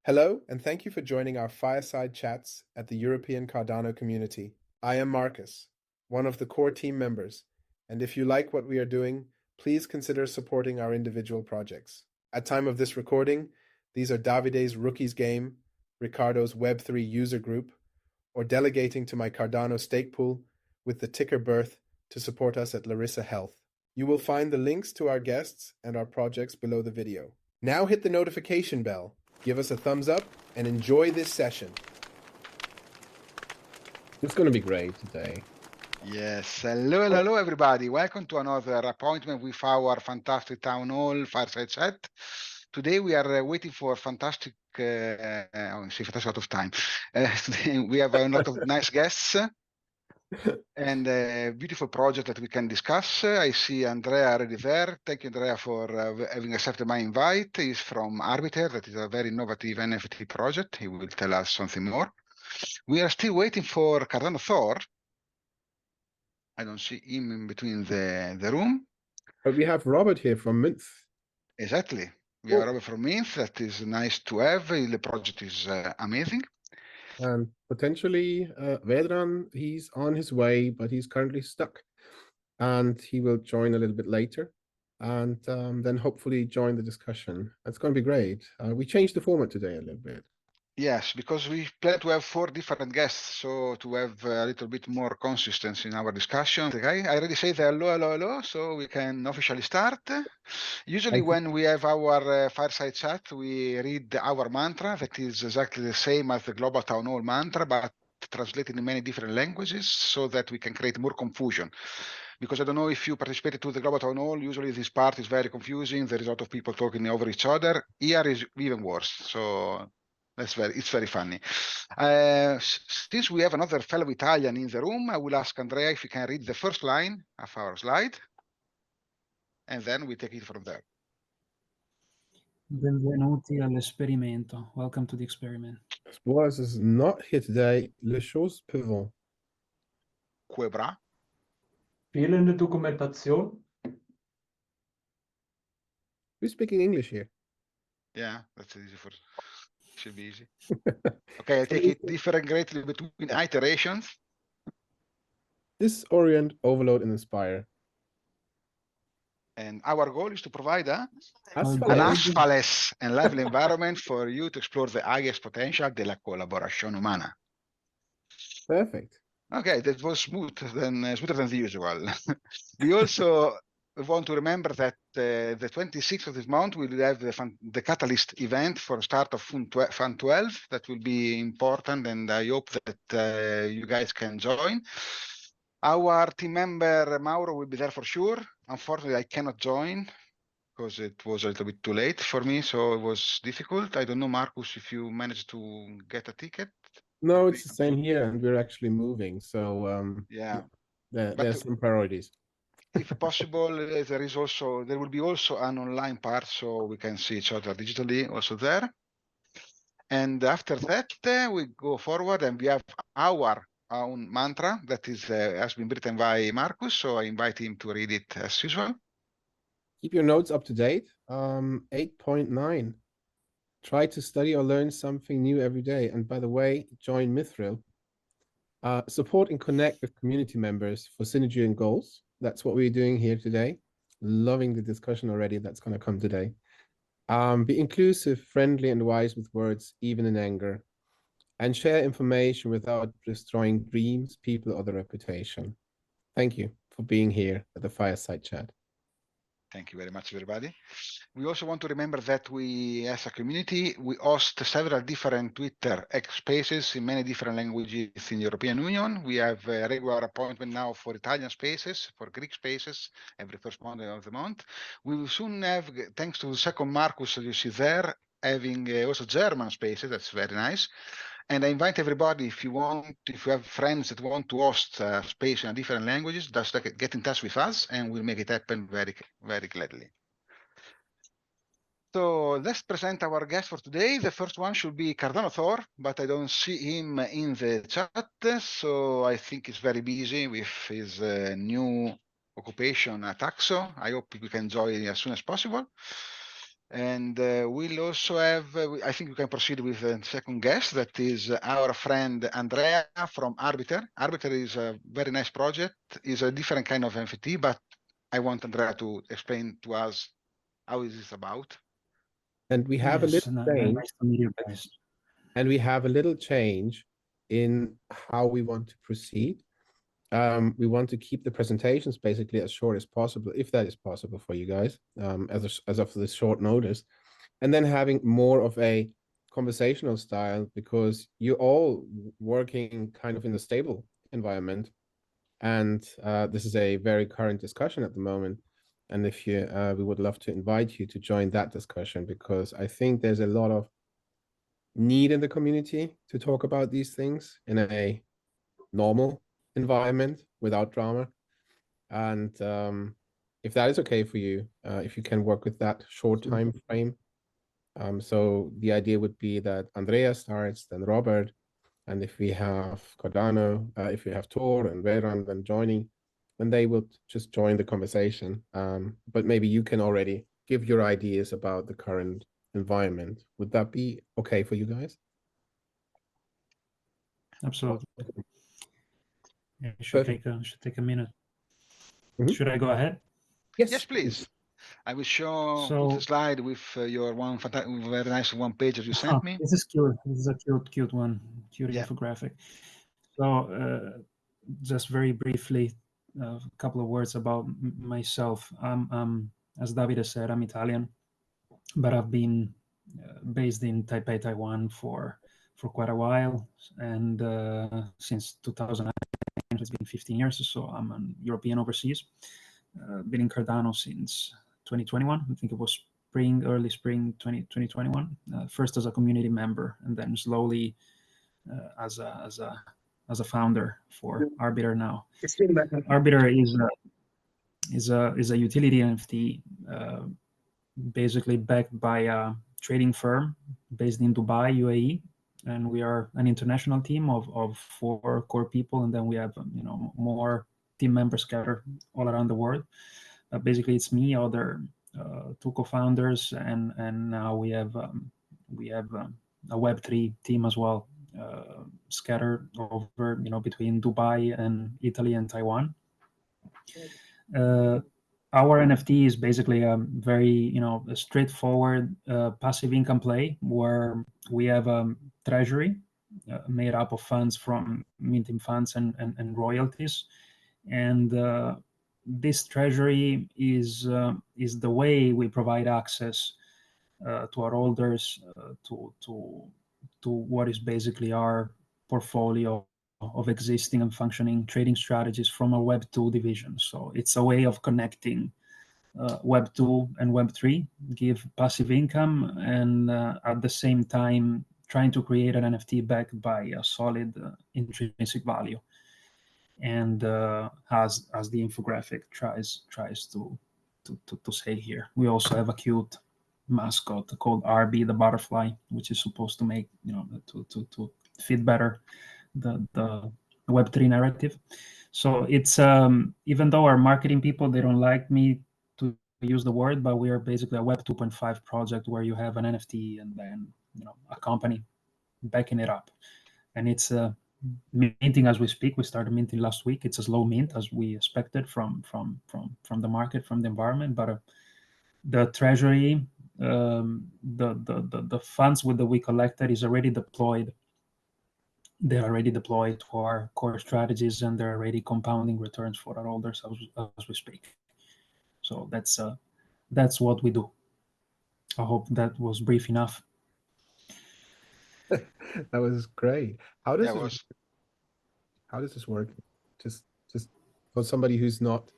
Hello, and thank you for joining our Fireside chats at the European Cardano community. I am Markus, one of the core team members, and if you like what we are doing, please consider supporting our individual projects. At time of this recording, these are Davide's Rookies Game, Ricardo's Web3 user group, or delegating to my Cardano stake pool with the ticker Birth to support us at Larissa Health. You will find the links to our guests and our projects below the video. Now hit the notification bell, give us a thumbs up, and enjoy this session. It's going to be great today. Yes, hello everybody. Welcome to another appointment with our fantastic town hall fireside chat. Today we are waiting for fantastic, fantastic out of time. Today we have a lot of nice guests and a beautiful project that we can discuss. I see Andrea already there. Thank you, Andrea, for having accepted my invite. He's from Arbiter. That is a very innovative NFT project. He will tell us something more. We are still waiting for Cardano Thor. I don't see him in between the room. But we have Robert here from Mynth. Exactly. We have Robert from Mynth. That is nice to have. The project is amazing. And potentially Vedran, he's on his way, but he's currently stuck. And he will join a little bit later. And then hopefully join the discussion. It's going to be great. We changed the format today a little bit. Yes, because we plan to have 4 different guests, so to have a little bit more consistency in our discussion. Okay, I already say the hello, so we can officially start. Usually when we have our fireside chat, we read our mantra that is exactly the same as the Global Town Hall mantra, but translated in many different languages so that we can create more confusion. Because I don't know if you participated to the Global Town Hall, usually this part is very confusing. There is a lot of people talking over each other. Here is even worse, so it's very funny. Since we have another fellow Italian in the room, I will ask Andrea if he can read the first line of our slide, and then we take it from there. Benvenuti all'esperimento. Welcome to the experiment. Boaz is not here today. Les choses peuvent. Quebra. Fehlende Dokumentation. Who's speaking English here? Yeah, that's easy for. Should be easy. Okay, I take it different greatly between iterations. Disorient, overload, and inspire. And our goal is to provide an Asphalt. asphaless and lively environment for you to explore the highest potential della collaborazione umana. Perfect. Okay, that was smoother than the usual. We also want to remember that the 26th of this month we will have the Catalyst event for the start of Fund 12. That will be important, and I hope that you guys can join. Our team member Mauro will be there for sure. Unfortunately, I cannot join because it was a little bit too late for me, so it was difficult. I don't know, Markus, if you managed to get a ticket. No, it's the same here, and we're actually moving. So yeah, there's some priorities. If possible, there will be also an online part, so we can see each other digitally also there. And after that, we go forward, and we have our own mantra that has been written by Markus, so I invite him to read it as usual. Keep your notes up to date. 8.9. Try to study or learn something new every day. And by the way, join Mithril. Support and connect with community members for synergy and goals. That's what we're doing here today. Loving the discussion already that's going to come today. Be inclusive, friendly, and wise with words, even in anger. And share information without destroying dreams, people, or the reputation. Thank you for being here at the Fireside Chat. Thank you very much, everybody. We also want to remember that we, as a community, we host several different Twitter X spaces in many different languages in the European Union. We have a regular appointment now for Italian spaces, for Greek spaces, every first Monday of the month. We will soon have, thanks to the second Markus you see there, having also German spaces. That's very nice. And I invite everybody, if you have friends that want to host a space in different languages, just get in touch with us and we'll make it happen very, very gladly. So let's present our guest for today. The first one should be Cardano Thor, but I don't see him in the chat. So I think he's very busy with his new occupation at AXO. I hope we can join as soon as possible. And we'll also have, I think we can proceed with the second guest, that is our friend Andrea from Arbiter. Arbiter is a very nice project. It's a different kind of NFT, but I want Andrea to explain to us how is this about. And we have a Yes, little change, nice to meet you guys. and we have a little change in how we want to proceed. We want to keep the presentations basically as short as possible, if that is possible for you guys, as of this short notice, and then having more of a conversational style, because you're all working kind of in a stable environment, and this is a very current discussion at the moment. And if you, we would love to invite you to join that discussion, because I think there's a lot of need in the community to talk about these things in a normal environment without drama. And if that is okay for you, if you can work with that short time frame. So the idea would be that Andrea starts, then Robert, and if we have Cardano, if we have Thor and Vedran then joining, then they will just join the conversation. But maybe you can already give your ideas about the current environment. Would that be okay for you guys? Absolutely. Yeah, it Perfect. should take a minute. Mhm. Should I go ahead? Yes, please. I will show So- put a slide with your very nice one page that you sent me. This is cute. This is a cute one, cute Yeah. infographic. So just very briefly, a couple of words about myself. As Davide said, I'm Italian, but I've been based in Taipei, Taiwan for quite a while, and since 2009, it's been 15 years or so. I'm an European overseas. Been in Cardano since 2021. I think it was early spring 2021. First as a community member, and then slowly as a founder for Arbiter now. Arbiter is a utility NFT, basically backed by a trading firm based in Dubai, UAE, and we are an international team of 4 core people, and then we have more team members scattered all around the world. Basically, it's me, other 2 co-founders, and now we have a Web3 team as well, scattered over between Dubai and Italy and Taiwan. Our NFT is basically a very a straightforward passive income play where we have a treasury made up of funds from minting funds and royalties, and this treasury is the way we provide access to our holders to what is basically our portfolio of existing and functioning trading strategies from a Web2 division. So it's a way of connecting Web2 and Web3, give passive income, and at the same time trying to create an NFT backed by a solid intrinsic value. And as the infographic tries to say here, we also have a cute mascot called RB, the butterfly, which is supposed to make to fit better the Web3 narrative. So it's even though our marketing people, they don't like me to use the word, but we are basically a Web 2.5 project where you have an NFT and then a company backing it up, and it's minting as we speak. We started minting last week. It's a slow mint as we expected from the market, from the environment, but the treasury, the funds that we collected is already deployed. They're already deployed to our core strategies, and they're already compounding returns for our holders as we speak. So that's what we do. I hope that was brief enough. That was great. How does Yeah, this work? Just for somebody who's not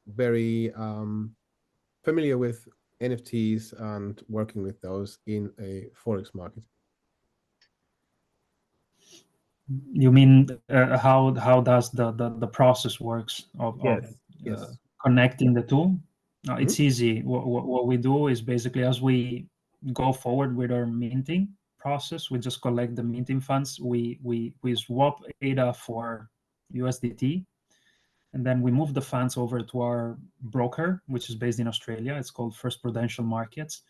very familiar with NFTs and working with those in a forex market. You mean how does the process works of connecting the two? It's easy. What we do is basically, as we go forward with our minting process, we just collect the minting funds. We swap ADA for USDT, and then we move the funds over to our broker, which is based in Australia. It's called First Prudential Markets.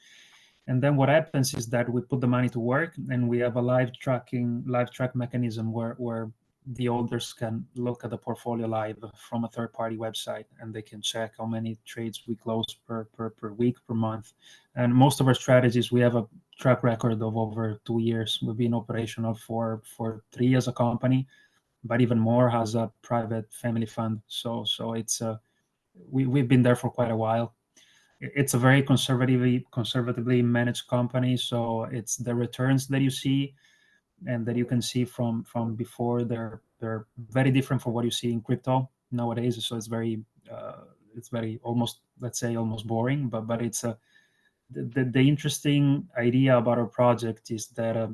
And then what happens is that we put the money to work, and we have a live track mechanism where the holders can look at the portfolio live from a third-party website, and they can check how many trades we close per week, per month. And most of our strategies, we have a track record of over 2 years. We've been operational for 3 as a company, but even more as a private family fund. So it's we've been there for quite a while. It's a very conservatively managed company, so it's the returns that you see and that you can see from before, they're very different from what you see in crypto nowadays. So it's very almost, let's say, almost boring, but it's the interesting idea about our project is that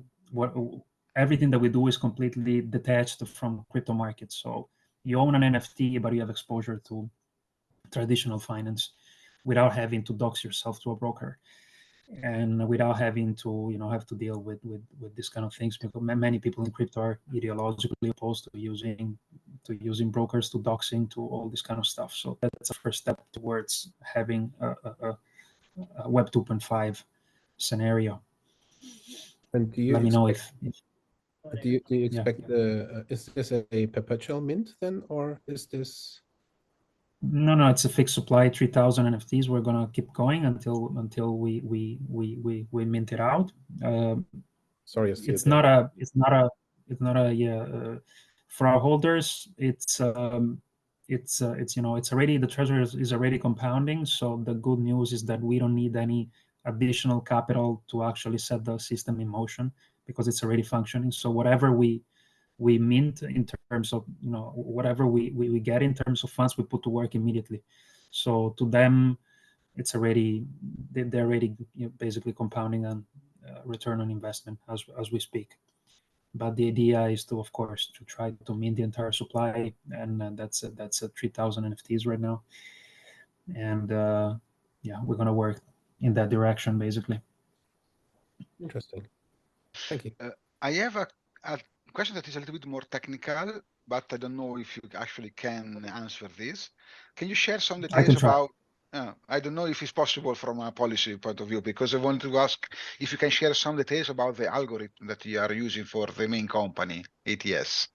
everything that we do is completely detached from crypto markets. So you own an NFT, but you have exposure to traditional finance without having to dox yourself to a broker, and without having to have to deal with these kind of things, because many people in crypto are ideologically opposed to using brokers, to doxing, to all this kind of stuff. So that's a first step towards having a Web 2.5 scenario. And do you Let me know if do you expect is this a perpetual mint then, or is this? No, it's a fixed supply, 3,000 NFTs. We're gonna keep going until we mint it out. Sorry, it's not a for our holders. It's already, the treasury is already compounding. So the good news is that we don't need any additional capital to actually set the system in motion, because it's already functioning. So whatever we mint in terms of whatever we get in terms of funds, we put to work immediately. So to them, it's already, they're already basically compounding on return on investment as we speak. But the idea is to, of course, to try to mint the entire supply, and that's 3,000 NFTs right now. And we're gonna work in that direction, basically. Interesting. Thank you. I have a question that is a little bit more technical, but I don't know if you actually can answer this. Can you share some details about? I don't know if it's possible from a policy point of view, because I want to ask if you can share some details about the algorithm that you are using for the main company, ATS.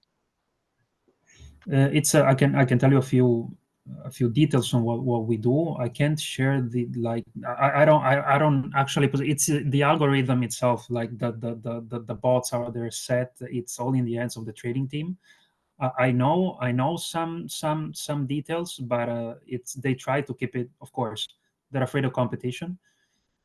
I can tell you a few details on what we do. I can't share I don't actually, it's the algorithm itself, like the bots are there set. It's all in the hands of the trading team. I know some details, but they try to keep it, of course, they're afraid of competition.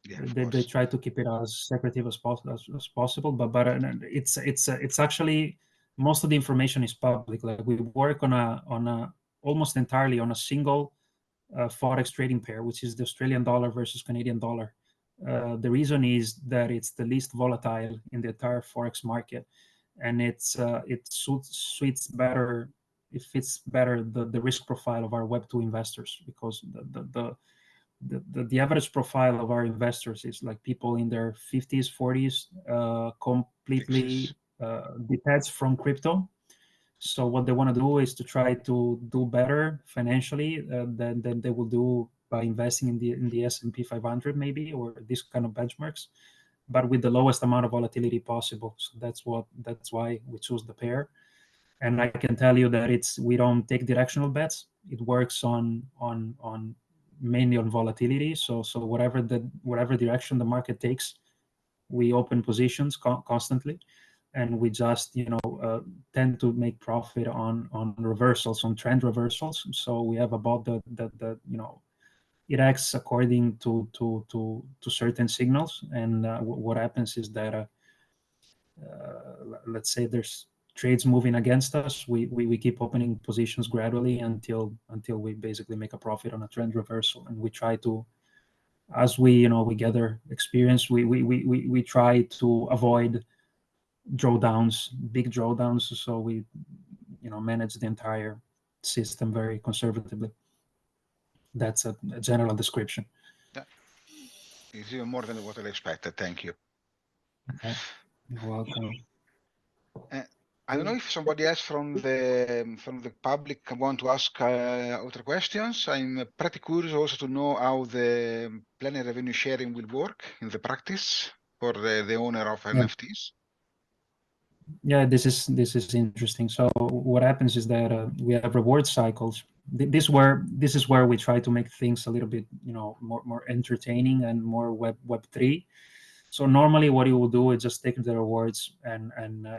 They try to keep it as secretive as possible, but it's actually, most of the information is public. Like, we work on a almost entirely on a single forex trading pair, which is the Australian dollar versus Canadian dollar. The reason is that it's the least volatile in the entire forex market, and it fits better the risk profile of our Web2 investors, because the average profile of our investors is like people in their 50s, 40s, completely detached from crypto. So what they want to do is to try to do better financially than they will do by investing in the S&P 500 maybe, or this kind of benchmarks, but with the lowest amount of volatility possible. So that's why we choose the pair. And I can tell you that we don't take directional bets. It works on mainly on volatility. So whatever direction the market takes, we open positions constantly, and we just tend to make profit on reversals, on trend reversals. So we have about it acts according to certain signals, and what happens is that let's say there's trades moving against us, we keep opening positions gradually until we basically make a profit on a trend reversal. And we try to, as we gather experience, we try to avoid drawdowns, big drawdowns. So we manage the entire system very conservatively. That's a general description. It's even more than what I expected. Thank you. Okay. You're welcome. I don't know if somebody else from the public want to ask other questions. I'm pretty curious also to know how the planning revenue sharing will work in the practice for the owner of NFTs. Yeah, this is interesting. So what happens is that we have reward cycles. This is where we try to make things a little bit, more entertaining and more Web3. So normally, what you will do is just take the rewards and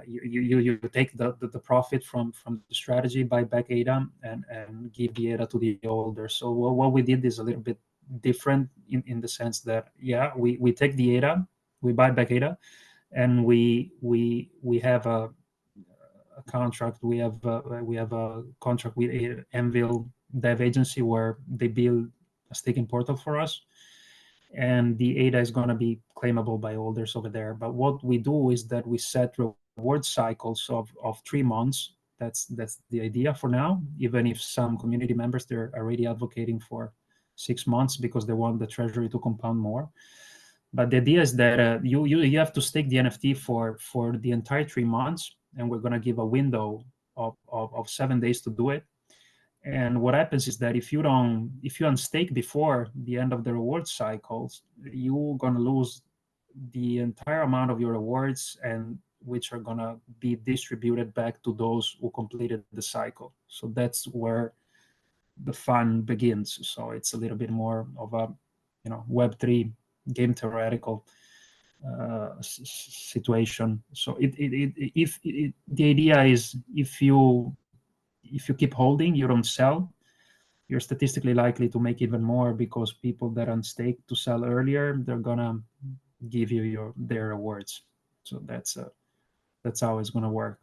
you take the profit from the strategy, buy back ADA, and give the ADA to the holder. So what we did is a little bit different in the sense that we take the ADA, we buy back ADA, and we have a contract. We have a contract with Anvil Dev Agency where they build a staking portal for us, and the ADA is going to be claimable by holders over there. But what we do is that we set reward cycles of 3 months. That's the idea for now, even if some community members, they're already advocating for 6 months because they want the treasury to compound more. But the idea is that you have to stake the NFT for the entire 3 months, and we're going to give a window of 7 days to do it. And what happens is that if you unstake before the end of the reward cycles, you're going to lose the entire amount of your rewards, and which are going to be distributed back to those who completed the cycle. So that's where the fun begins. So it's a little bit more of a Web3 game theoretical situation. So the idea is if you keep holding, you don't sell, you're statistically likely to make even more, because people that unstake to sell earlier, they're gonna give you their rewards. So that's how it's gonna work.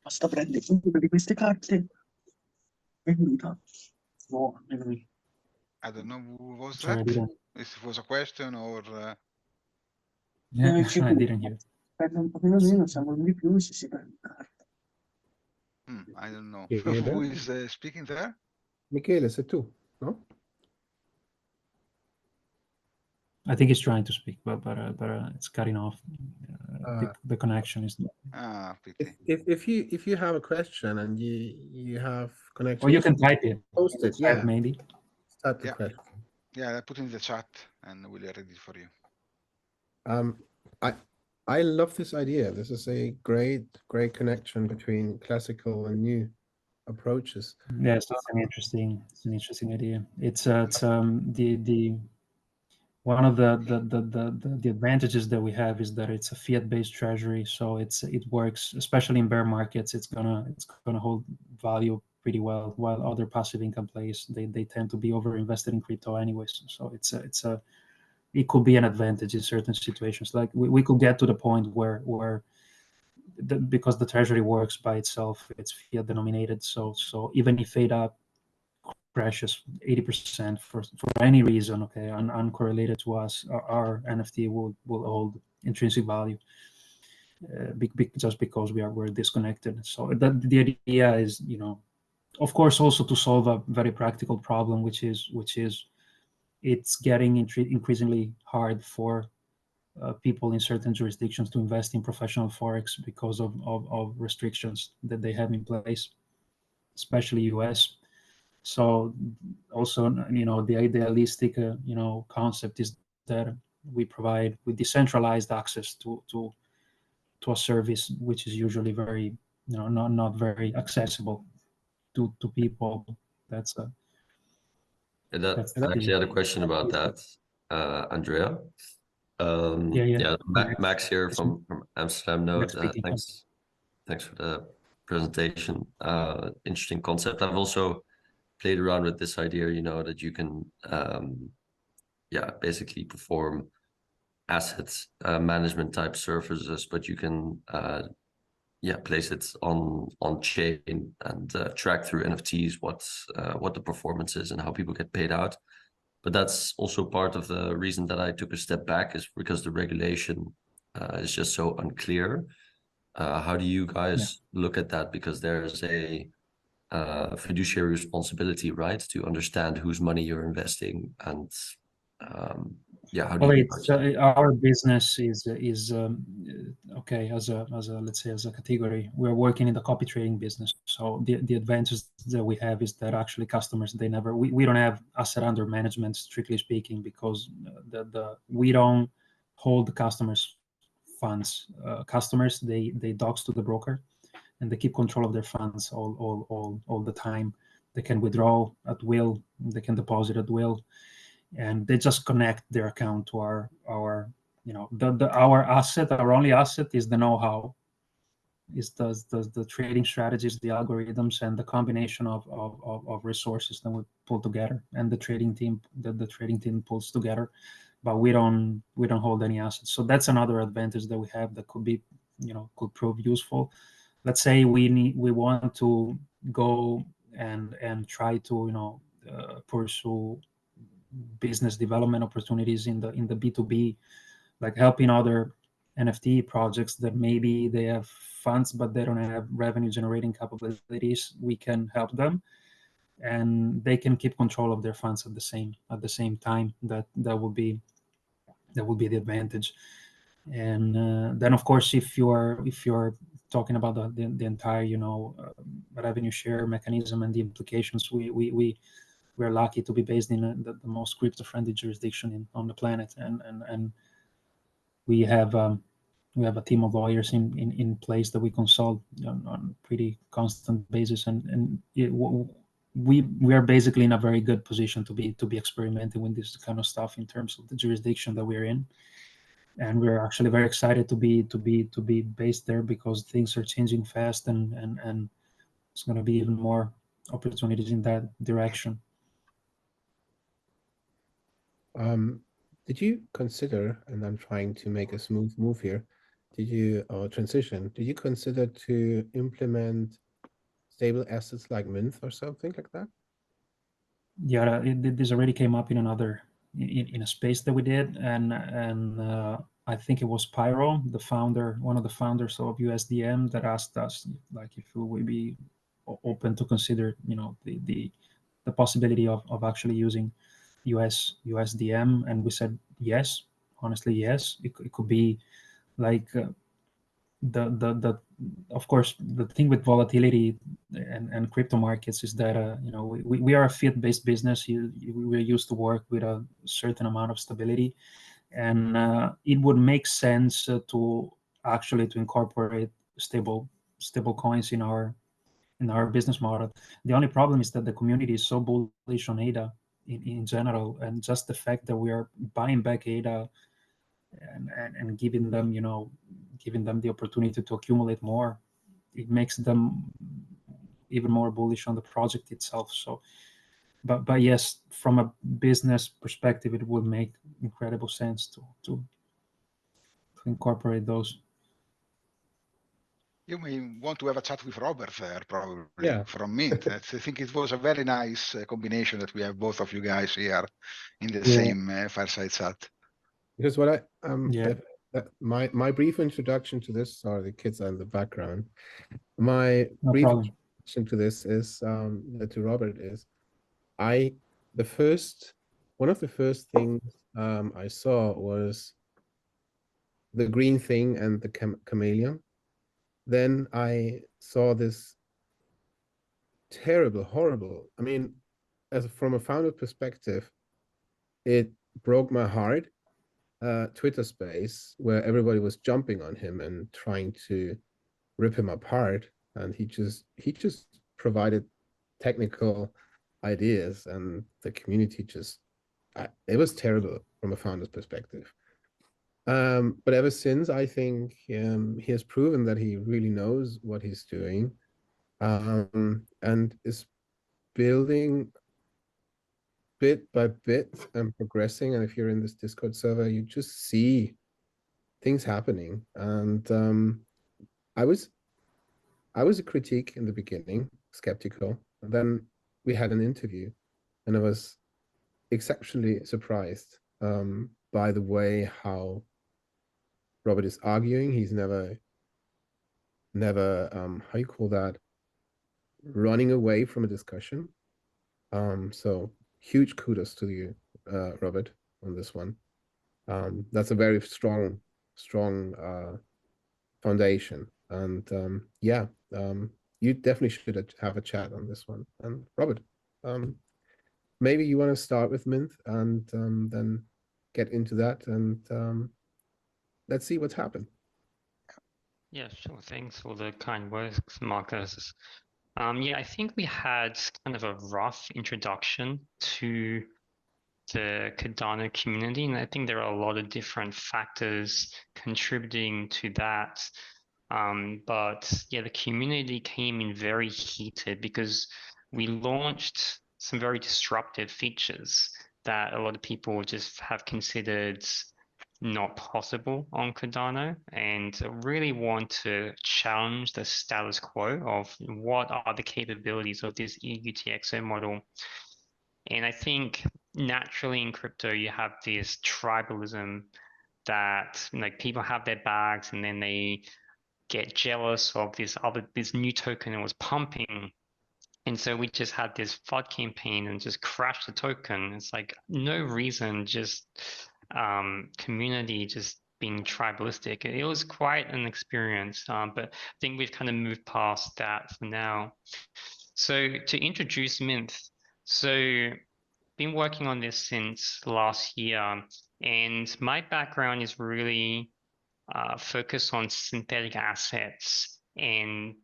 Basta prendi una di queste carte venduta. No, I don't know who was Sorry, that. If it was a question or. Yeah, I didn't hear. Per un pochino meno siamo di più se si prende carta. I don't know. Yeah, Who is speaking there? Michele, sei tu, no? I think he's trying to speak, but it's cutting off. The connection is. Pity. If you have a question and you have connection, Or you can type it. Post it, Type maybe. Type the Yeah. question. Yeah, I put in the chat and we'll read it for you. I love this idea. This is a great connection between classical and new approaches. Yes, it's an interesting idea. It's the one of the advantages that we have is that it's a fiat-based treasury, so it works, especially in bear markets. It's gonna hold value pretty well, while other passive income plays, they tend to be over invested in crypto anyways. So it could be an advantage in certain situations. Like we could get to the point where because the treasury works by itself, it's fiat denominated. So even if ADA crashes 80% for any reason, okay, uncorrelated to us, our NFT will hold intrinsic value, just because we're disconnected. So the idea is, of course, also to solve a very practical problem, which is it's getting increasingly hard for people in certain jurisdictions to invest in professional forex because of restrictions that they have in place, especially US. So also, the idealistic, concept is that we provide with decentralized access to a service which is usually very, not very accessible to people. That's I actually had a question about that, Andrea. Max here from Amsterdam Node. Thanks for the presentation. Interesting concept. I've also played around with this idea, that you can basically perform assets management type services, but you can place it on chain and track through NFTs what the performance is and how people get paid out. But that's also part of the reason that I took a step back, is because the regulation is just so unclear. How do you guys look at that? Because there's a fiduciary responsibility, right, to understand whose money you're investing and yeah, how do Well, you it's our business is okay as a let's say as a category. We're working in the copy trading business, so the advantage that we have is that actually customers we don't have asset under management strictly speaking, because we don't hold the customers' funds. Customers they dox to the broker, and they keep control of their funds all the time. They can withdraw at will, they can deposit at will, and they just connect their account to our our asset. Our only asset is the know-how, is the trading strategies, the algorithms, and the combination of resources that we pull together, and the trading team the trading team pulls together. But we don't hold any assets. So that's another advantage that we have that could be could prove useful. Let's say we want to go and try to pursue business development opportunities in the B2B, like helping other NFT projects that maybe they have funds but they don't have revenue generating capabilities. We can help them, and they can keep control of their funds at the same time. That will be the advantage. And then of course, if you're talking about the entire revenue share mechanism and the implications, we're lucky to be based in the most crypto-friendly jurisdiction on the planet, and we have a team of lawyers in place that we consult on pretty constant basis, and we are basically in a very good position to be experimenting with this kind of stuff in terms of the jurisdiction that we're in. And we're actually very excited to be based there, because things are changing fast, and it's going to be even more opportunities in that direction. Did you consider, and I'm trying to make a smooth move here, did you consider to implement stable assets like Mynth or something like that? Yeah, this already came up in in a space that we did, and I think it was Pyro, one of the founders of USDM, that asked us like if we would be open to consider the possibility of actually using USDM, and we said yes. Honestly, yes. It could be like the of course, the thing with volatility and crypto markets is that we are a fiat-based business. We're used to work with a certain amount of stability, and it would make sense to incorporate stable coins in our business model. The only problem is that the community is so bullish on ADA in general, and just the fact that we are buying back ADA and giving them the opportunity to accumulate more, it makes them even more bullish on the project itself. So but yes, from a business perspective, it would make incredible sense to incorporate those. You may want to have a chat with Robert there, probably. Yeah. From Mynth. I think it was a very nice combination that we have both of you guys here in the Yeah. same fireside chat. Because what Yeah. my brief introduction to this, sorry, the kids are in the background. My No brief problem. introduction to this is to Robert is one of the first things I saw was the green thing and the chameleon. Then I saw this terrible, horrible. I mean, from a founder perspective, it broke my heart. Twitter space where everybody was jumping on him and trying to rip him apart, and he just provided technical ideas, and the community it was terrible from a founder's perspective. But ever since, I think he has proven that he really knows what he's doing, and is building bit by bit and progressing. And if you're in this Discord server, you just see things happening. And I was a critique in the beginning, skeptical. And then we had an interview, and I was exceptionally surprised by the way how Robert is arguing. He's never how you call that, running away from a discussion. So huge kudos to you, Robert, on this one. That's a very strong foundation. And yeah, you definitely should have a chat on this one. And Robert, maybe you want to start with Mynth and then get into that, and let's see what's happened. Yeah, sure. Thanks for the kind words, Marcus. Yeah, I think we had kind of a rough introduction to the Cardano community, and I think there are a lot of different factors contributing to that. But yeah, the community came in very heated because we launched some very disruptive features that a lot of people just have considered not possible on Cardano, and really want to challenge the status quo of what are the capabilities of this UTXO model. And I think naturally in crypto, you have this tribalism that like people have their bags and then they get jealous of this new token that was pumping. And so we just had this FUD campaign and just crashed the token. It's like no reason, just community just being tribalistic. It was quite an experience, but I think we've kind of moved past that for now. So to introduce Mynth, so been working on this since last year, and my background is really focused on synthetic assets and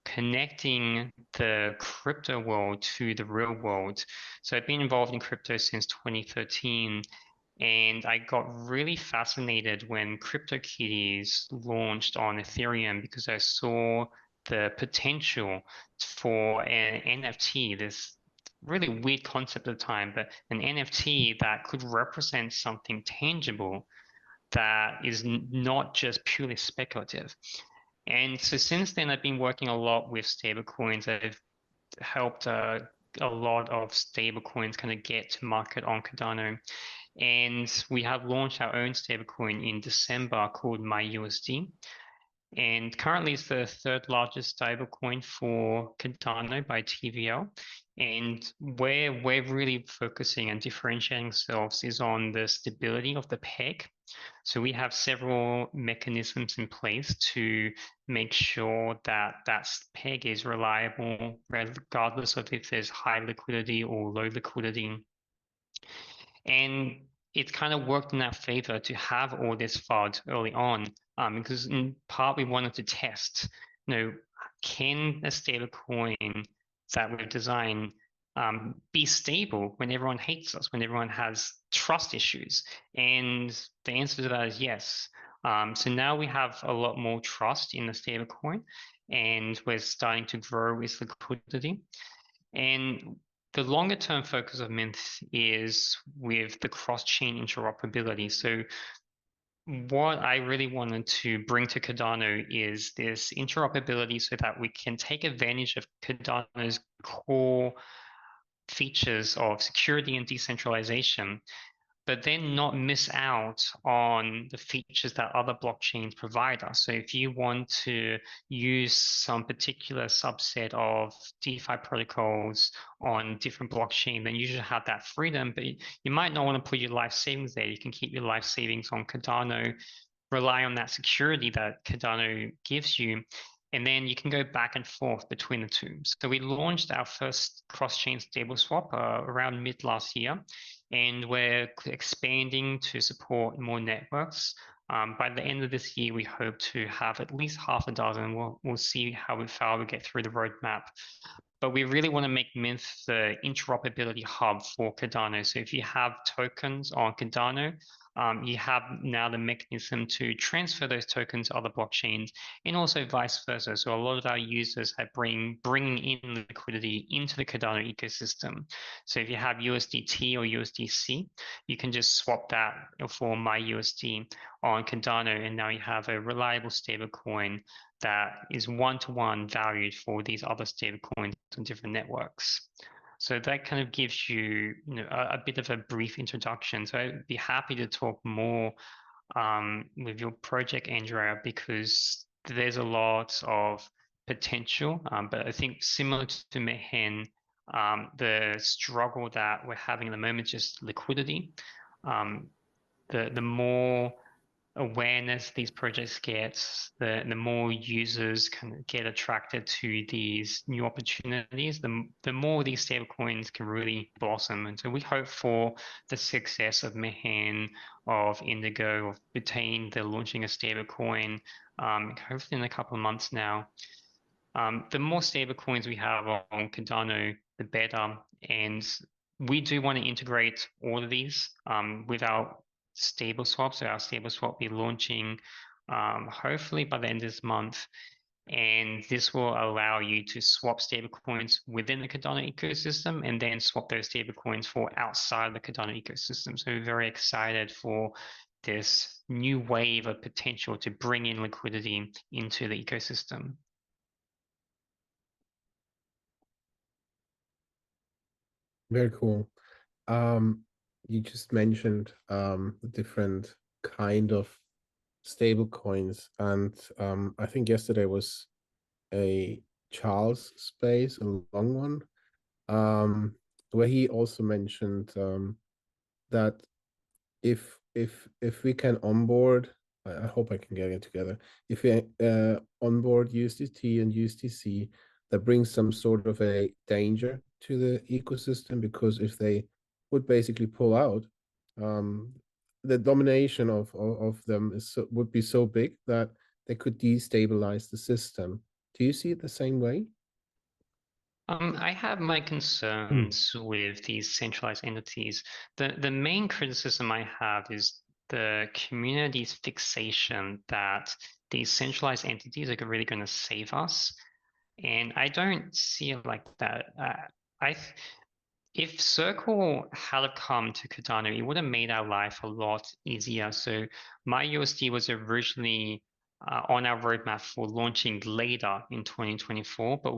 connecting the crypto world to the real world. So I've been involved in crypto since 2013, and I got really fascinated when CryptoKitties launched on Ethereum because I saw the potential for an NFT, this really weird concept at the time, but an NFT that could represent something tangible that is not just purely speculative. And so since then, I've been working a lot with stablecoins. I've helped a lot of stablecoins kind of get to market on Cardano. And we have launched our own stablecoin in December called MyUSD. And currently it's the third largest stablecoin for Cardano by TVL. And where we're really focusing and differentiating ourselves is on the stability of the peg. So we have several mechanisms in place to make sure that that peg is reliable, regardless of if there's high liquidity or low liquidity. And it kind of worked in our favor to have all this FUD early on, because in part we wanted to test, can a stablecoin that we've designed be stable when everyone hates us, when everyone has trust issues? And the answer to that is yes. So now we have a lot more trust in the stablecoin, and we're starting to grow its liquidity. And the longer term focus of Mynth is with the cross-chain interoperability. So what I really wanted to bring to Cardano is this interoperability so that we can take advantage of Cardano's core features of security and decentralization, but then not miss out on the features that other blockchains provide us. So if you want to use some particular subset of DeFi protocols on different blockchain, then you should have that freedom, but you might not want to put your life savings there. You can keep your life savings on Cardano, rely on that security that Cardano gives you, and then you can go back and forth between the two. So we launched our first cross-chain stable swap around mid last year, and we're expanding to support more networks. By the end of this year, we hope to have at least half a dozen. We'll see how far we get through the roadmap. But we really want to make Mynth the interoperability hub for Cardano. So if you have tokens on Cardano, you have now the mechanism to transfer those tokens to other blockchains, and also vice versa. So a lot of our users are bringing in liquidity into the Cardano ecosystem. So if you have USDT or USDC, you can just swap that for MyUSD on Cardano, and now you have a reliable stablecoin that is one-to-one valued for these other stablecoins on different networks. So that kind of gives you, a bit of a brief introduction. So I'd be happy to talk more with your project, Andrea, because there's a lot of potential. But I think similar to Mehen, the struggle that we're having at the moment is just liquidity. the more awareness these projects get, the more users can get attracted to these new opportunities, the more these stablecoins can really blossom. And so we hope for the success of Mehen, of Indigo, of Butane. They're launching a stablecoin, hopefully in a couple of months now. The more stablecoins we have on Cardano, the better. And we do want to integrate all of these with our stable swap. So our stable swap will be launching hopefully by the end of this month. And this will allow you to swap stablecoins within the Cardano ecosystem and then swap those stablecoins for outside the Cardano ecosystem. So we're very excited for this new wave of potential to bring in liquidity into the ecosystem. Very cool. You just mentioned the different kind of stable coins, and I think yesterday was a Charles space, a long one, where he also mentioned that if we can onboard, I hope I can get it together. If we onboard USDT and USDC, that brings some sort of a danger to the ecosystem, because if they would basically pull out, the domination of them would be so big that they could destabilize the system. Do you see it the same way? I have my concerns with these centralized entities. The main criticism I have is the community's fixation that these centralized entities are really going to save us. And I don't see it like that. If Circle had come to Cardano, it would have made our life a lot easier. So my USD was originally on our roadmap for launching later in 2024, but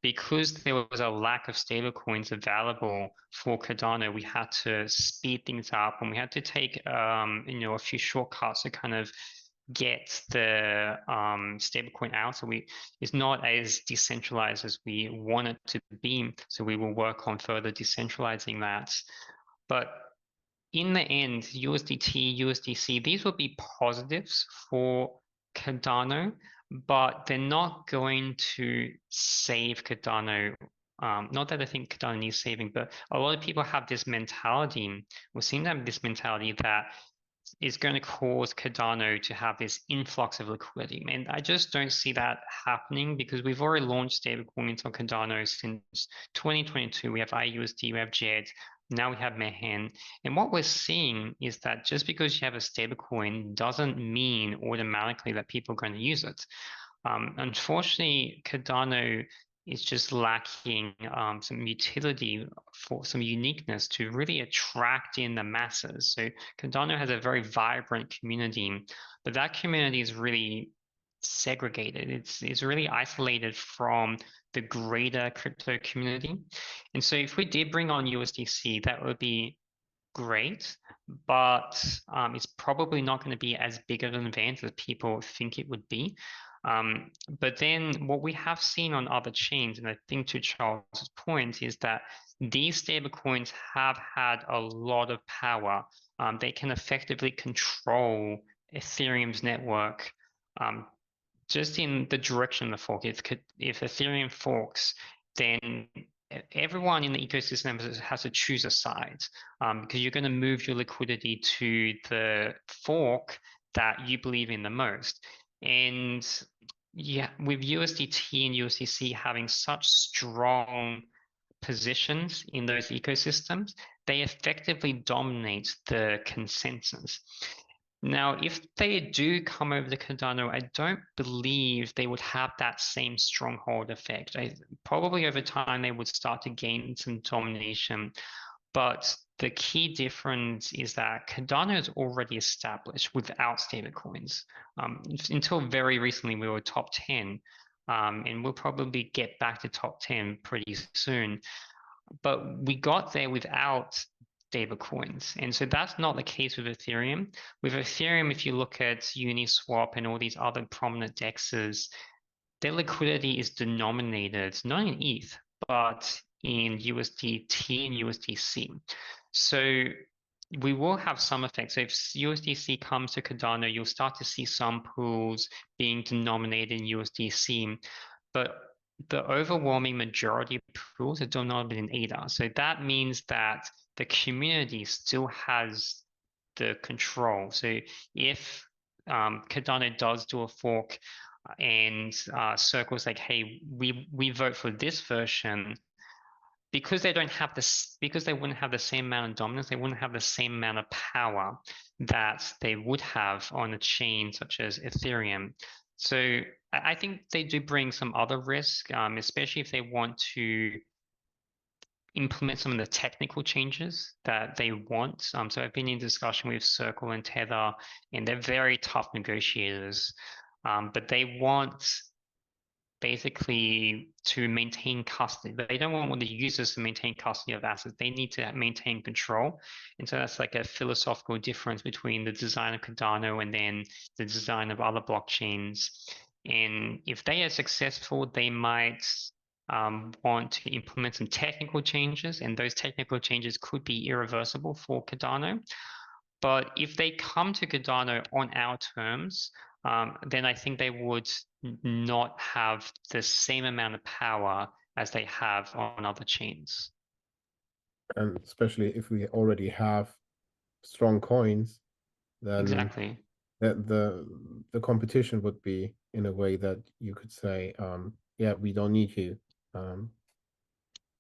because there was a lack of stablecoins available for Cardano, we had to speed things up, and we had to take a few shortcuts to kind of get the stablecoin out. So it's not as decentralized as we want it to be. So we will work on further decentralizing that. But in the end, USDT, USDC, these will be positives for Cardano, but they're not going to save Cardano. Not that I think Cardano needs saving, but a lot of people have this mentality, or seem to have this mentality, that is going to cause Cardano to have this influx of liquidity. And I just don't see that happening, because we've already launched stablecoins on Cardano since 2022. We have IUSD, we have JED, now we have Mehen. And what we're seeing is that just because you have a stablecoin doesn't mean automatically that people are going to use it. Unfortunately, Cardano is just lacking some utility, for some uniqueness to really attract in the masses. So Cardano has a very vibrant community, but that community is really segregated. It's really isolated from the greater crypto community. And so if we did bring on USDC, that would be great, but it's probably not going to be as big of an event as people think it would be. But then what we have seen on other chains, and I think to Charles's point, is that these stablecoins have had a lot of power. They can effectively control Ethereum's network just in the direction of the fork. If Ethereum forks, then everyone in the ecosystem has to choose a side, because you're going to move your liquidity to the fork that you believe in the most. And yeah, with USDT and USDC having such strong positions in those ecosystems, they effectively dominate the consensus. Now, if they do come over to Cardano, I don't believe they would have that same stronghold effect. Probably over time, they would start to gain some domination. But the key difference is that Cardano is already established without stablecoins. Until very recently, we were top 10, and we'll probably get back to top 10 pretty soon. But we got there without stablecoins. And so that's not the case with Ethereum. With Ethereum, if you look at Uniswap and all these other prominent dexes, their liquidity is denominated not in ETH, but in USDT and USDC. So we will have some effects. So if USDC comes to Cardano, you'll start to see some pools being denominated in USDC, but the overwhelming majority of pools are denominated in ADA. So that means that the community still has the control. So if Cardano does do a fork and Circle's like, hey, we vote for this version, because they don't have this, because they wouldn't have the same amount of dominance, they wouldn't have the same amount of power that they would have on a chain such as Ethereum. So I think they do bring some other risk, especially if they want to implement some of the technical changes that they want. So I've been in discussion with Circle and Tether, and they're very tough negotiators, but they want basically to maintain custody. They don't want the users to maintain custody of assets. They need to maintain control. And so that's like a philosophical difference between the design of Cardano and then the design of other blockchains. And if they are successful, they might want to implement some technical changes, and those technical changes could be irreversible for Cardano. But if they come to Cardano on our terms, then I think they would not have the same amount of power as they have on other chains. And especially if we already have strong coins, then Exactly. the competition would be in a way that you could say, yeah, we don't need you.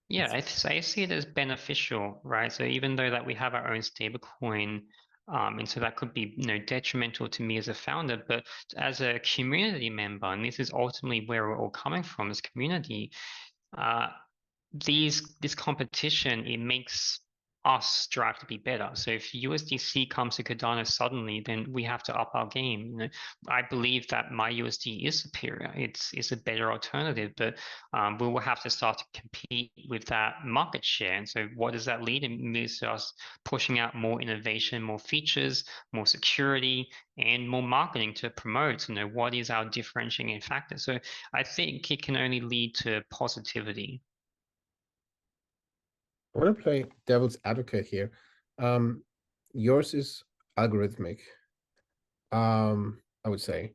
Yeah, I see it as beneficial, right? So even though that we have our own stablecoin, and so that could be, detrimental to me as a founder, but as a community member, and this is ultimately where we're all coming from as community, this competition, it makes us strive to be better. So if USDC comes to Cardano suddenly, then we have to up our game. I believe that my USD is superior. It's a better alternative, but we will have to start to compete with that market share. And so what does that lead? It leads to us pushing out more innovation, more features, more security, and more marketing to promote, what is our differentiating factor. So I think it can only lead to positivity. I want to play devil's advocate here. Yours is algorithmic. I would say.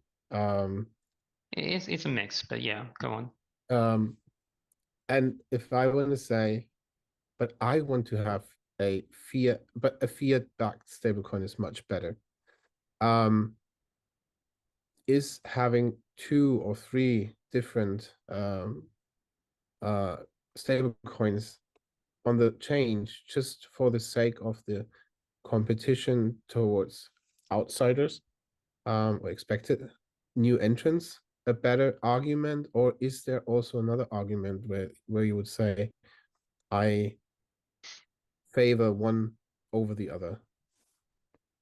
It's a mix, but yeah, go on. And if I want to say, but I want to have a fiat-backed stablecoin is much better. Is having 2 or 3 different stablecoins on the change just for the sake of the competition towards outsiders or expected new entrants a better argument, or is there also another argument where you would say I favor one over the other?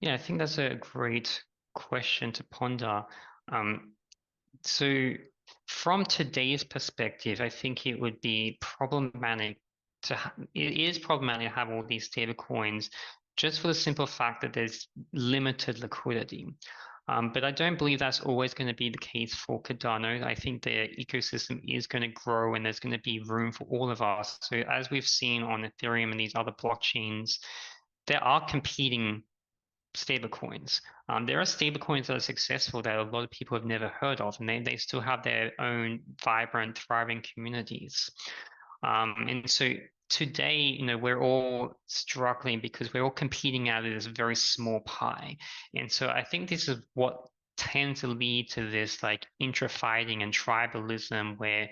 Yeah, I think that's a great question to ponder. So from today's perspective, I think it would be problematic it is problematic to have all these stable coins just for the simple fact that there's limited liquidity. But I don't believe that's always going to be the case for Cardano. I think the ecosystem is going to grow and there's going to be room for all of us. So as we've seen on Ethereum and these other blockchains, there are competing stablecoins. There are stablecoins that are successful that a lot of people have never heard of, and they still have their own vibrant, thriving communities. And so today, we're all struggling because we're all competing out of this very small pie. And so I think this is what tends to lead to this like intra-fighting and tribalism where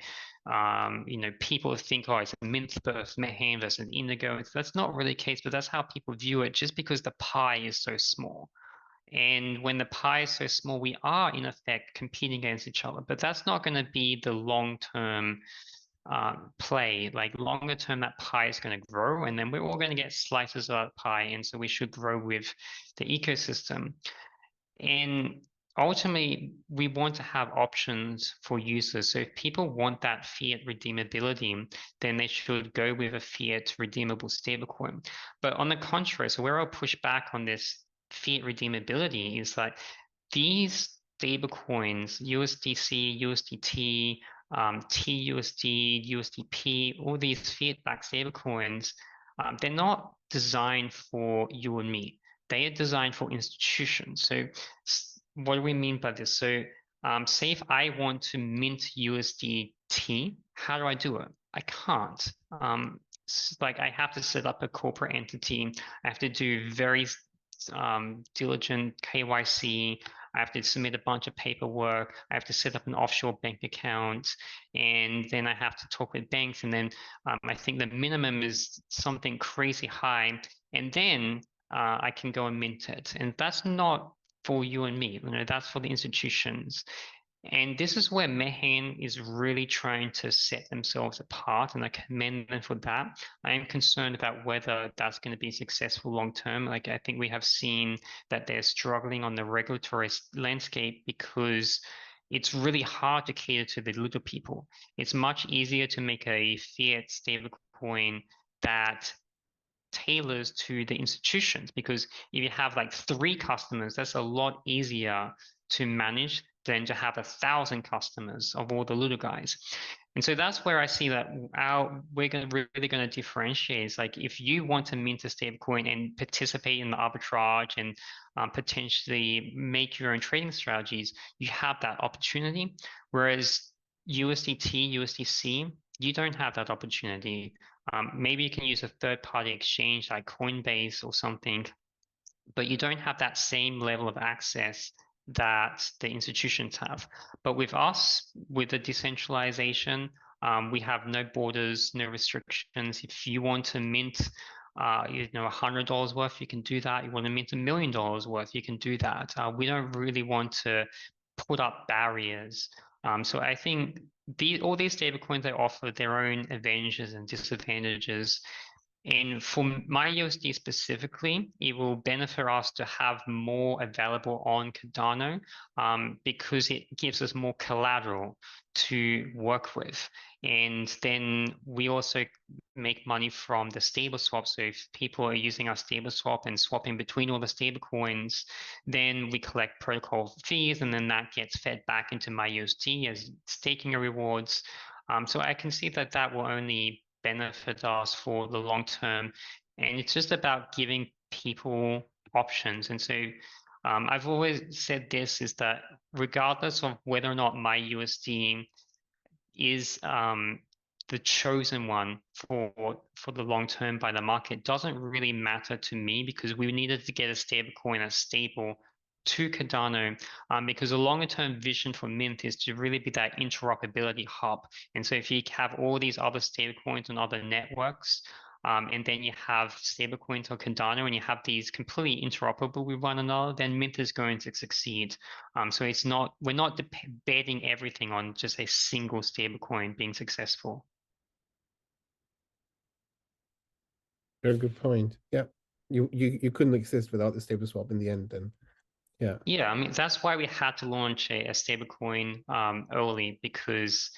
people think, oh, it's a Mynth versus Mayhem versus Indigo. That's not really the case, but that's how people view it just because the pie is so small. And when the pie is so small, we are in effect competing against each other, but that's not going to be the long-term play. Like longer term, that pie is going to grow and then we're all going to get slices of that pie. And so we should grow with the ecosystem. And ultimately, we want to have options for users. So if people want that fiat redeemability, then they should go with a fiat redeemable stablecoin. But on the contrary, so where I'll push back on this fiat redeemability is that these stablecoins, USDC, USDT, TUSD, USDP, all these fiat-backed stablecoins they're not designed for you and me. They are designed for institutions. So what do we mean by this? So say if I want to mint USDT, how do I do it? I can't. Like I have to set up a corporate entity. I have to do very diligent KYC. I have to submit a bunch of paperwork. I have to set up an offshore bank account, and then I have to talk with banks. And then I think the minimum is something crazy high, and then I can go and mint it. And that's not for you and me. You know, that's for the institutions. And this is where Mehan is really trying to set themselves apart, and I commend them for that. I am concerned about whether that's going to be successful long term. Like I think we have seen that they're struggling on the regulatory landscape because it's really hard to cater to the little people. It's much easier to make a fiat stablecoin that tailors to the institutions, because if you have like 3 customers, that's a lot easier to manage than to have 1,000 customers of all the little guys. And so that's where I see that we're really going to differentiate. It's like if you want to mint a stablecoin and participate in the arbitrage and potentially make your own trading strategies, you have that opportunity. Whereas USDT, USDC, you don't have that opportunity. Maybe you can use a third-party exchange like Coinbase or something, but you don't have that same level of access that the institutions have. But with us, with the decentralization, we have no borders, no restrictions. If you want to mint, $100 worth, you can do that. You want to mint $1 million worth, you can do that. We don't really want to put up barriers. So I think all these stablecoins, they offer their own advantages and disadvantages. And for MyUSD specifically, it will benefit us to have more available on Cardano because it gives us more collateral to work with. And then we also make money from the stable swap. So if people are using our stable swap and swapping between all the stable coins, then we collect protocol fees, and then that gets fed back into MyUSD as staking rewards. So I can see that that will only benefit us for the long term, and it's just about giving people options. And so I've always said this, is that regardless of whether or not MyUSD is the chosen one for the long term by the market, doesn't really matter to me, because we needed to get a stablecoin that's stable to Cardano, because the longer term vision for Mynth is to really be that interoperability hub. And so if you have all these other stablecoins on other networks, and then you have stablecoins on Cardano, and you have these completely interoperable with one another, then Mynth is going to succeed. So it's not, we're not betting everything on just a single stablecoin being successful. Very good point. Yeah, you couldn't exist without the stable swap in the end. Then, yeah. Yeah, I mean that's why we had to launch a stablecoin early, because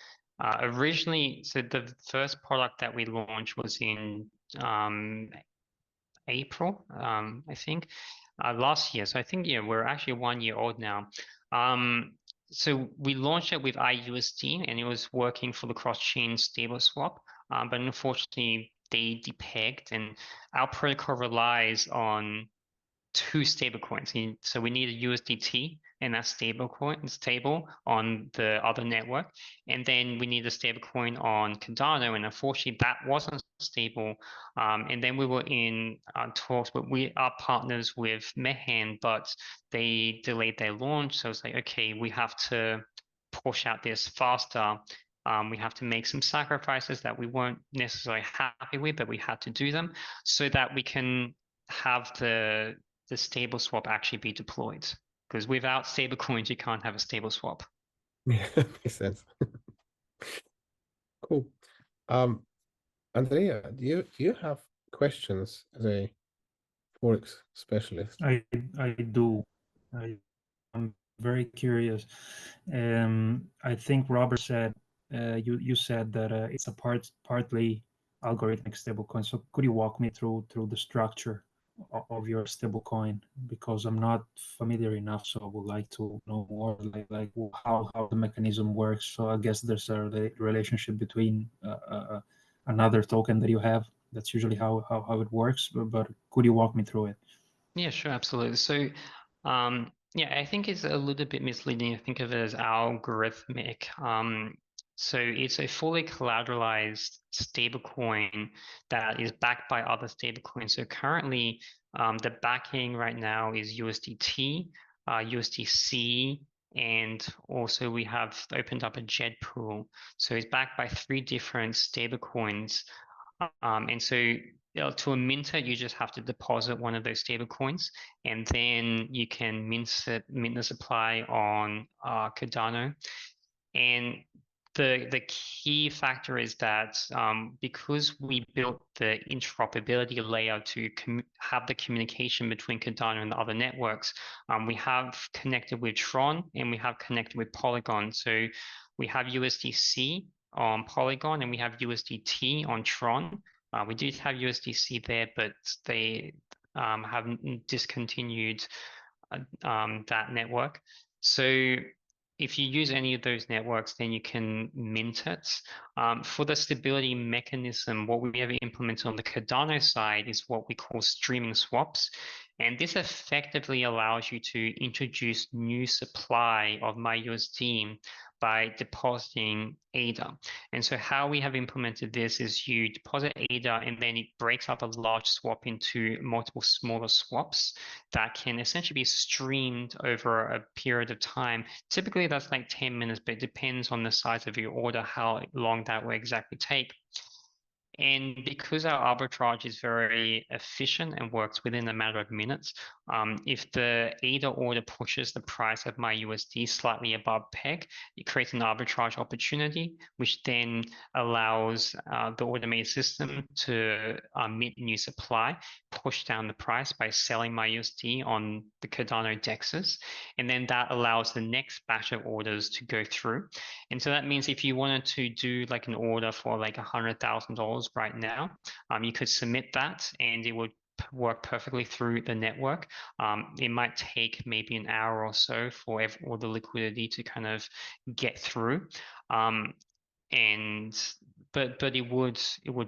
originally, so the first product that we launched was in April, I think, last year. So I think, yeah, we're actually 1 year old now. So we launched it with iUSD, and it was working for the cross-chain stable swap, but unfortunately they depegged, and our protocol relies on 2 stablecoins. So we need a USDT and that stablecoin stable on the other network, and then we need a stablecoin on Cardano, and unfortunately that wasn't stable. And then we were in talks, but we are partners with Mehan, but they delayed their launch. So it's like, okay, we have to push out this faster. We have to make some sacrifices that we weren't necessarily happy with, but we had to do them so that we can have the stable swap actually be deployed. Because without stable coins, you can't have a stable swap. Yeah, makes sense. Cool. Andrea, do you have questions as a Forex specialist? I do. I'm very curious. I think Robert said you said that it's a partly algorithmic stablecoin. So could you walk me through the structure of your stablecoin, because I'm not familiar enough, so I would like to know more, like how the mechanism works. So I guess there's a relationship between another token that you have That's usually how it works. But could you walk me through it? Yeah, sure, absolutely. So, yeah, I think it's a little bit misleading to think of it as algorithmic. So it's a fully collateralized stablecoin that is backed by other stablecoins. So currently, the backing right now is USDT, USDC, and also we have opened up a JED pool. So it's backed by 3 different stablecoins. And so to a minter, you just have to deposit one of those stable coins, and then you can mint the supply on Cardano. And the key factor is that because we built the interoperability layer to have the communication between Cardano and the other networks, we have connected with Tron and we have connected with Polygon. So we have USDC on Polygon and we have USDT on Tron. We did have USDC there, but they have discontinued that network. So if you use any of those networks, then you can mint it. For the stability mechanism, what we have implemented on the Cardano side is what we call streaming swaps. And this effectively allows you to introduce new supply of MyUSD by depositing ADA. And so how we have implemented this is you deposit ADA and then it breaks up a large swap into multiple smaller swaps that can essentially be streamed over a period of time. Typically that's like 10 minutes, but it depends on the size of your order, how long that will exactly take. And because our arbitrage is very efficient and works within a matter of minutes, if the ADA order pushes the price of MyUSD slightly above peg, it creates an arbitrage opportunity, which then allows the automated system to mint new supply, push down the price by selling MyUSD on the Cardano dexes. And then that allows the next batch of orders to go through. And so that means if you wanted to do like an order for like $100,000 right now, you could submit that and it would work perfectly through the network. It might take maybe an hour or so for all the liquidity to kind of get through. But it would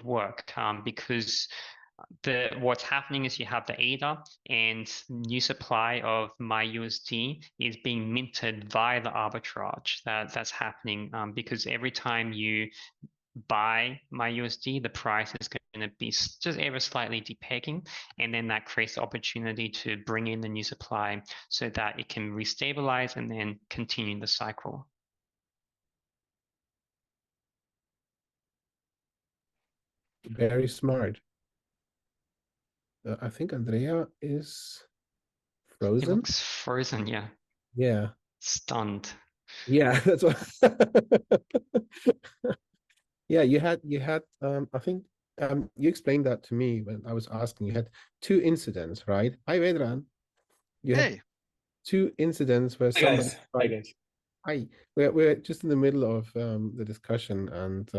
work because what's happening is you have the ADA and new supply of MyUSD is being minted via the arbitrage that's happening because every time you buy MyUSD, the price is going to be just ever slightly depegging, and then that creates the opportunity to bring in the new supply so that it can restabilize and then continue the cycle. Very smart. I think Andrea is It frozen. looks frozen, yeah. Yeah. Stunned. Yeah, that's what. Yeah, you had I think you explained that to me when I was asking. You had 2 incidents, right? Hi, Vedran. You had Hey, 2 incidents where Hi somebody guys. Hi guys. Hi. We're just in the middle of the discussion, and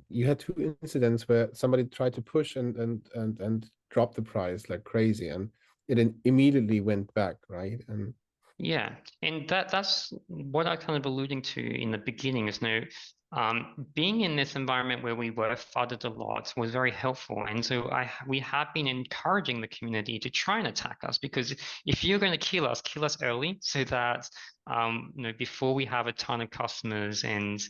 you had 2 incidents where somebody tried to push and drop the price like crazy, and it immediately went back, right? And Yeah, and that's what I kind of alluding to in the beginning is being in this environment where we were flooded a lot was very helpful. And so we have been encouraging the community to try and attack us, because if you're going to kill us early so that before we have a ton of customers and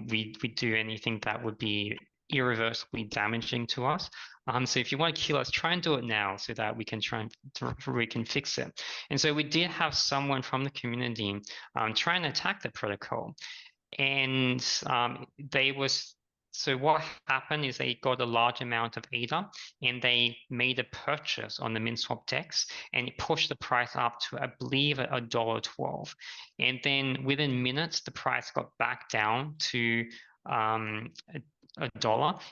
we do anything that would be irreversibly damaging to us. So if you want to kill us, try and do it now so that we can we can fix it. And so we did have someone from the community try and attack the protocol. And so what happened is they got a large amount of ADA and they made a purchase on the MintSwap DEX, and it pushed the price up to, I believe, $1.12. And then within minutes, the price got back down to $1.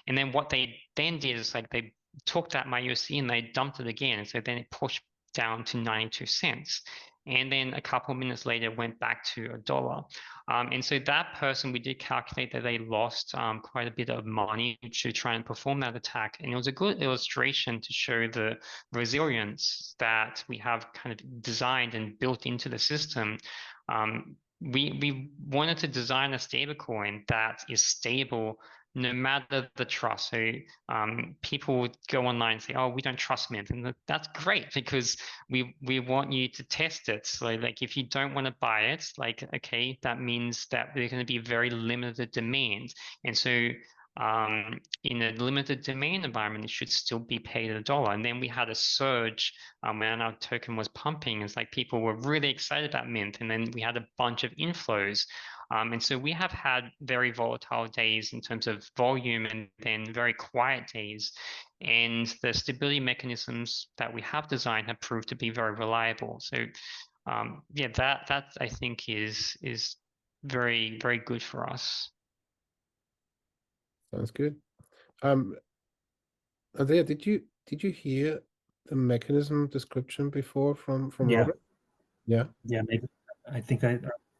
And then what they then did is like they took that MyUSD and they dumped it again. And so then it pushed down to 92 cents. And then a couple of minutes later went back to $1. And so that person, we did calculate that they lost quite a bit of money to try and perform that attack. And it was a good illustration to show the resilience that we have kind of designed and built into the system. we wanted to design a stablecoin that is stable no matter the trust. So people would go online and say, "Oh, we don't trust Mint," and that's great because we want you to test it. So like if you don't want to buy it, like okay, that means that there's going to be very limited demand, and so in a limited demand environment, it should still be paid $1. And then we had a surge when our token was pumping. It's like people were really excited about Mint, and then we had a bunch of inflows. And so we have had very volatile days in terms of volume and then very quiet days. And the stability mechanisms that we have designed have proved to be very reliable. So yeah, that I think is very, very good for us. Sounds good. Andrea, did you hear the mechanism description before from Yeah. Robert? Yeah. Yeah, maybe. I think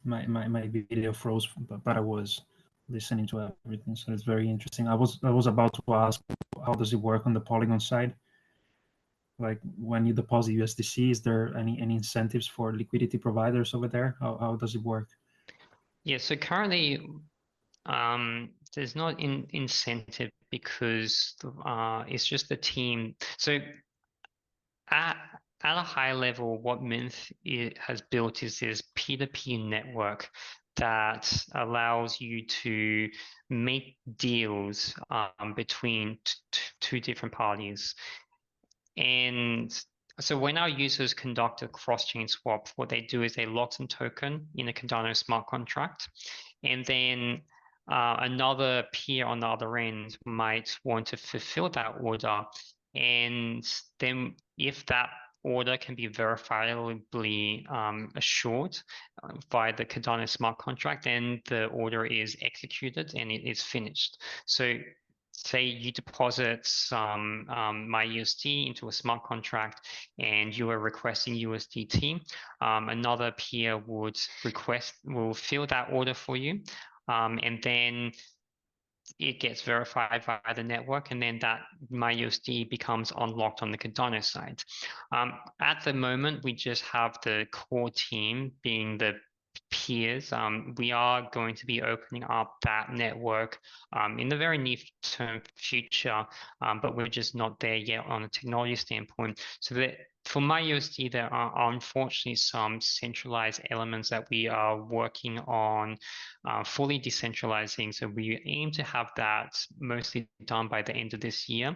my video froze, but I was listening to everything, so it's very interesting. I was about to ask, how does it work on the Polygon side? Like when you deposit USDC, is there any incentives for liquidity providers over there? How does it work? Yeah, so currently there's not an incentive because it's just the team. So at a high level, what Mynth has built is this peer-to-peer network that allows you to make deals between two different parties. And so when our users conduct a cross-chain swap, what they do is they lock some token in a Cardano smart contract, and then another peer on the other end might want to fulfill that order. And then if that order can be verifiably assured by the Cardano smart contract, then the order is executed and it is finished. So say you deposit some MyUSD into a smart contract and you are requesting USDT, another peer will fill that order for you, and then it gets verified via the network, and then that MyUSD becomes unlocked on the Cardano side. At the moment, we just have the core team being the peers. We are going to be opening up that network in the very near term future, but we're just not there yet on a technology standpoint. So that for MyUSD, there are unfortunately some centralized elements that we are working on fully decentralizing. So we aim to have that mostly done by the end of this year.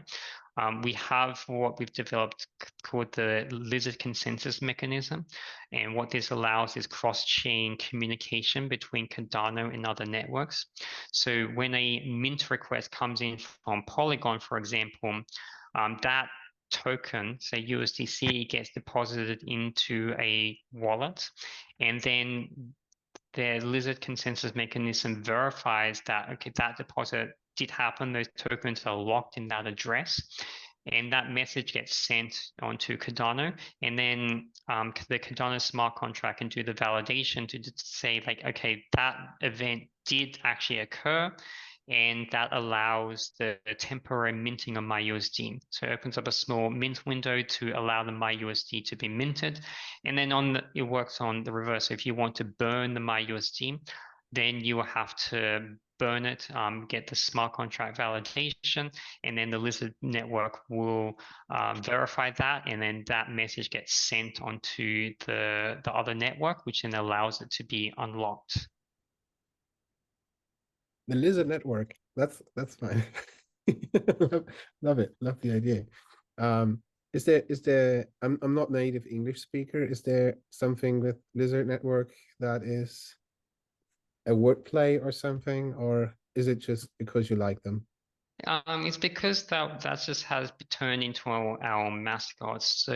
We have what we've developed called the lizard consensus mechanism. And what this allows is cross-chain communication between Cardano and other networks. So when a mint request comes in from Polygon, for example, that token, say USDC, gets deposited into a wallet, and then the lizard consensus mechanism verifies that, okay, that deposit did happen, those tokens are locked in that address, and that message gets sent onto Cardano, and then the Cardano smart contract can do the validation to say like, okay, that event did actually occur, and that allows the temporary minting of MyUSD. So it opens up a small mint window to allow the MyUSD to be minted. And then it works on the reverse. So if you want to burn the MyUSD, then you will have to burn it, get the smart contract validation, and then the Lizard network will verify that, and then that message gets sent onto the other network, which then allows it to be unlocked. The lizard network. That's fine. Love it. Love the idea. Is there I'm not native English speaker. Is there something with lizard network that is a wordplay or something, or is it just because you like them? It's because that just has turned into our mascot. So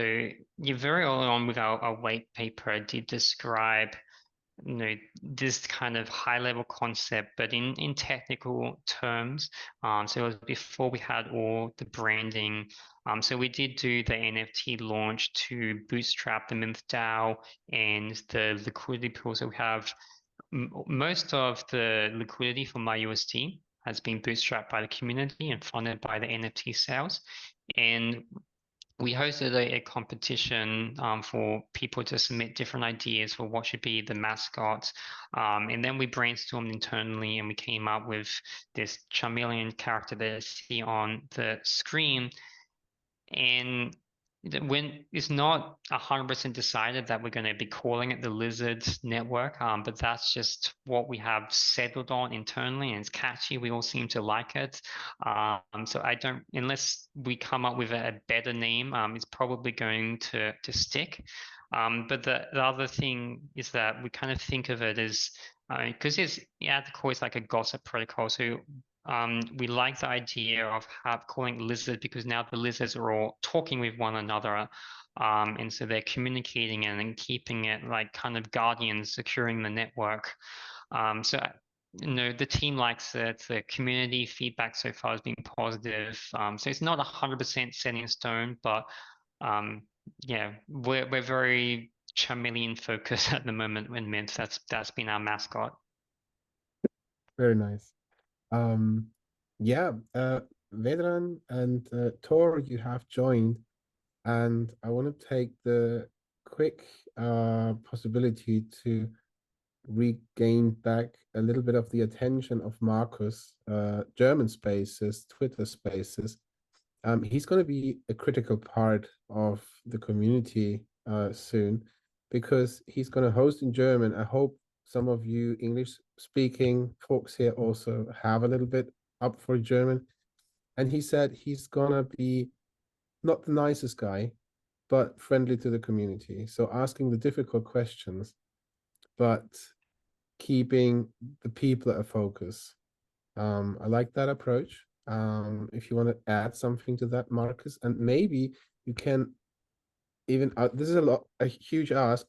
very early on with our white paper, I did describe this kind of high level concept, but in technical terms. So it was before we had all the branding. So we did do the NFT launch to bootstrap the Mynth DAO and the liquidity pool. So we have most of the liquidity for MyUSD has been bootstrapped by the community and funded by the NFT sales. And we hosted a competition for people to submit different ideas for what should be the mascot. And then we brainstormed internally and we came up with this chameleon character that you see on the screen. And when it's not 100% decided that we're going to be calling it the Lizard Network, but that's just what we have settled on internally, and it's catchy. We all seem to like it. So I don't, unless we come up with a better name, it's probably going to stick. But the other thing is that we kind of think of it as, because it's at the core, it's like a gossip protocol. So we like the idea of calling it lizard because now the lizards are all talking with one another, and so they're communicating and keeping it like kind of guardians securing the network. So the team likes it. The community feedback so far has been positive. So it's not 100% set in stone, but yeah, we're very chameleon focused at the moment in Mynth. That's been our mascot. Very nice. Yeah, Vedran and Thor, you have joined, and I want to take the quick possibility to regain back a little bit of the attention of Markus, German Spaces, Twitter Spaces. He's going to be a critical part of the community soon, because he's going to host in German. I hope some of you English-speaking folks here also have a little bit up for German. And he said he's going to be not the nicest guy, but friendly to the community. So asking the difficult questions, but keeping the people at a focus. I like that approach. If you want to add something to that, Markus, and maybe you can even, this is a huge ask,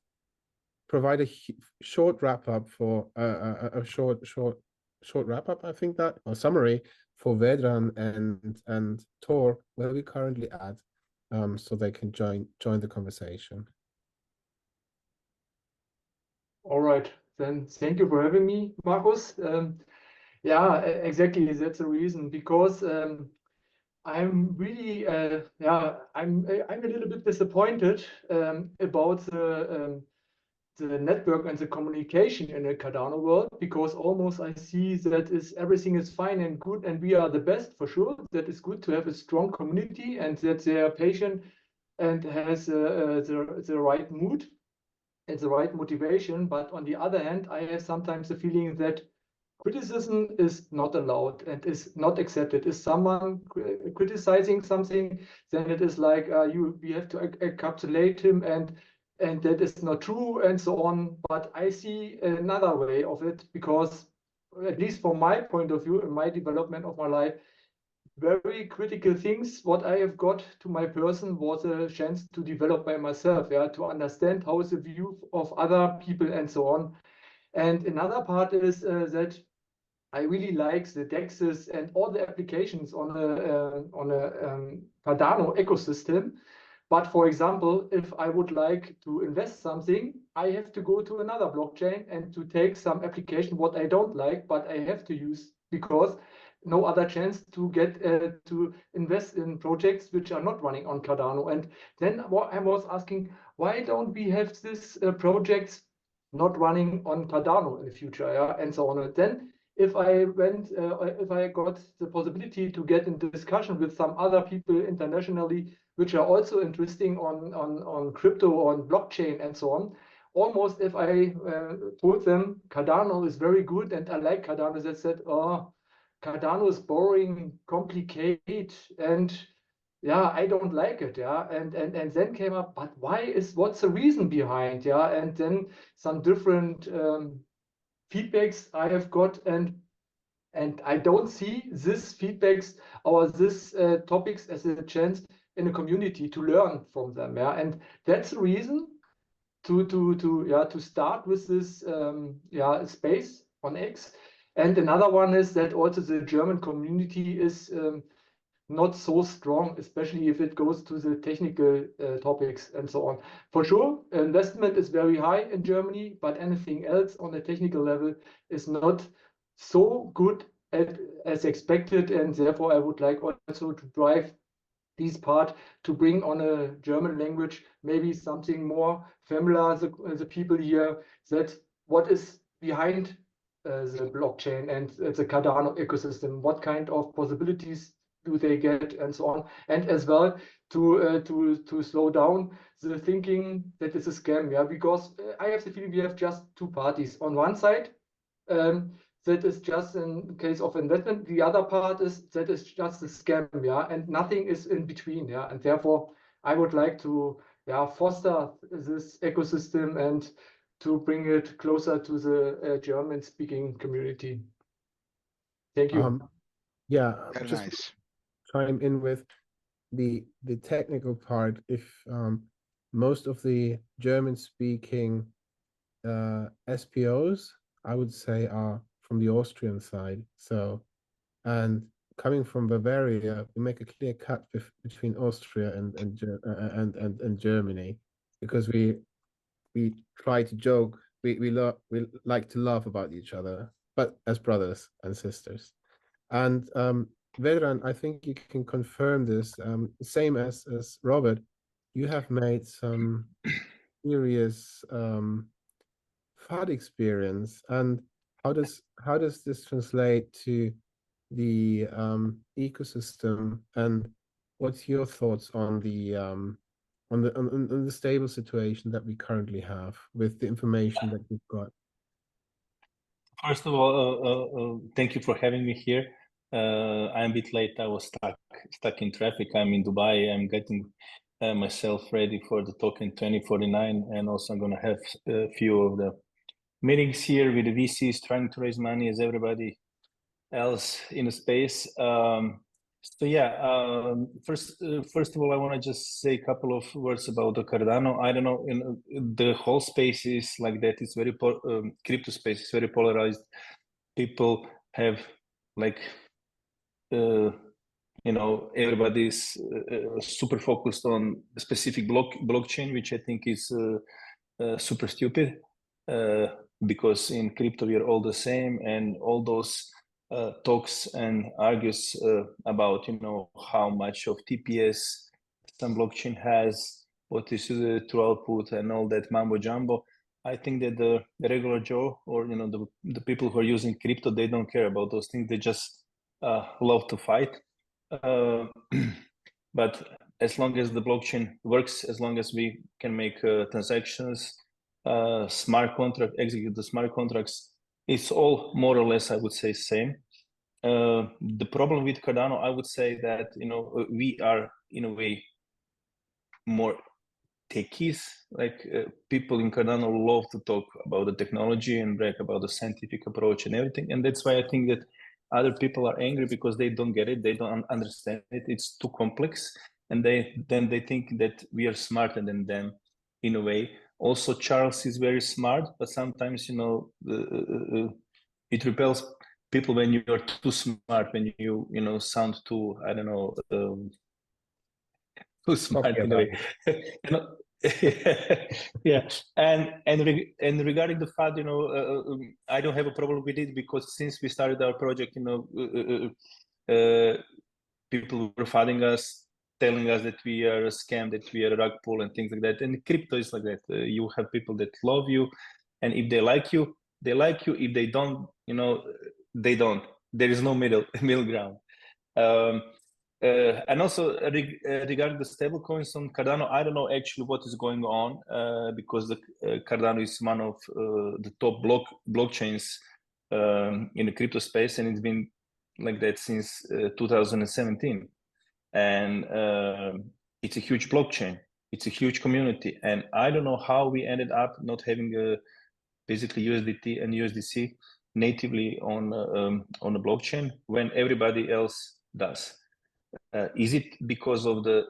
provide a short wrap up for a short wrap up, I think that, or summary for Vedran and Thor, where we currently at, so they can join the conversation. All right, then thank you for having me, Markus. Yeah, exactly. That's the reason, because I'm really, I'm a little bit disappointed about the network and the communication in the Cardano world, because almost I see that everything is fine and good, and we are the best for sure. That is good to have a strong community, and that they are patient and has the right mood and the right motivation. But on the other hand, I have sometimes the feeling that criticism is not allowed and is not accepted. If someone criticizing something, then it is like we have to encapsulate him, and that is not true, and so on. But I see another way of it, because at least from my point of view, in my development of my life, very critical things what I have got to my person was a chance to develop by myself, to understand how is the view of other people and so on. And another part is that I really like the DEXs and all the applications on a Cardano ecosystem. But for example, if I would like to invest something, I have to go to another blockchain and to take some application what I don't like, but I have to use, because no other chance to get to invest in projects which are not running on Cardano. And then I was asking, why don't we have this projects not running on Cardano in the future, and so on. And then if I got the possibility to get in discussion with some other people internationally, which are also interesting on crypto, on blockchain, and so on, almost if I told them Cardano is very good and I like Cardano, they said, oh, Cardano is boring, complicated, and I don't like it, and then came up, but what's the reason behind, and then some different feedbacks I have got, and I don't see this feedbacks or this topics as a chance in a community to learn from them, and that's the reason to start with this space on X. And another one is that also the German community is not so strong, especially if it goes to the technical topics and so on. For sure, investment is very high in Germany, but anything else on the technical level is not so good as expected, and therefore I would like also to drive this part to bring on a German language, maybe something more familiar the people here, that what is behind the blockchain and the Cardano ecosystem, what kind of possibilities do they get, and so on, and as well to slow down the thinking that it's a scam, yeah, because I have the feeling we have just two parties. On one side, that is just in case of investment. The other part is that is just a scam, yeah, and nothing is in between, yeah, and therefore I would like to, yeah, foster this ecosystem and to bring it closer to the German-speaking community. Thank you. Yeah, Very just nice. chime in with the technical part. If most of the German-speaking SPOs, I would say, are from the Austrian side. So, and coming from Bavaria, we make a clear cut between Austria and Germany, because we try to joke, we like to laugh about each other, but as brothers and sisters. And Vedran, I think you can confirm this. Same as Robert, you have made some serious FUD experience. And how does this translate to the ecosystem? And what's your thoughts on the stable situation that we currently have with the information that we've got? First of all, thank you for having me here. I'm a bit late. I was stuck in traffic. I'm in Dubai. I'm getting myself ready for the talk in 2049, and also I'm going to have a few of the meetings here with the VCs trying to raise money as everybody else in the space. So yeah, first of all, I want to just say a couple of words about the Cardano. I don't know, the whole space is like that. It's very crypto space is very polarized. People have like you know, everybody's super focused on a specific blockchain, which I think is super stupid, because in crypto we are all the same, and all those talks and argues about, you know, how much of TPS some blockchain has, what is the true output, and all that mambo jumbo. I think that the regular Joe, or you know, the people who are using crypto, they don't care about those things. They just love to fight. But as long as the blockchain works, as long as we can make transactions, smart contract, execute the smart contracts, it's all more or less, I would say, same. The problem with Cardano, I would say that, you know, we are in a way more techies. Like people in Cardano love to talk about the technology and brag about the scientific approach and everything, and that's why I think that other people are angry, because they don't get it, they don't understand it, it's too complex, and they think that we are smarter than them in a way. Also, Charles is very smart, but sometimes, you know, it repels people when you are too smart, when you know, sound too, I don't know, too smart in a way. You know, yeah, and regarding the FUD, you know, I don't have a problem with it, because since we started our project, you know, people were FUDing us, telling us that we are a scam, that we are a rug pull, and things like that. And crypto is like that. You have people that love you, and if they like you, they like you. If they don't, you know, they don't. There is no middle ground. And also regarding the stable coins on Cardano, I don't know actually what is going on, because the Cardano is one of the top blockchains in the crypto space, and it's been like that since 2017. And it's a huge blockchain, it's a huge community, and I don't know how we ended up not having basically USDT and USDC natively on a blockchain when everybody else does. Is it because of the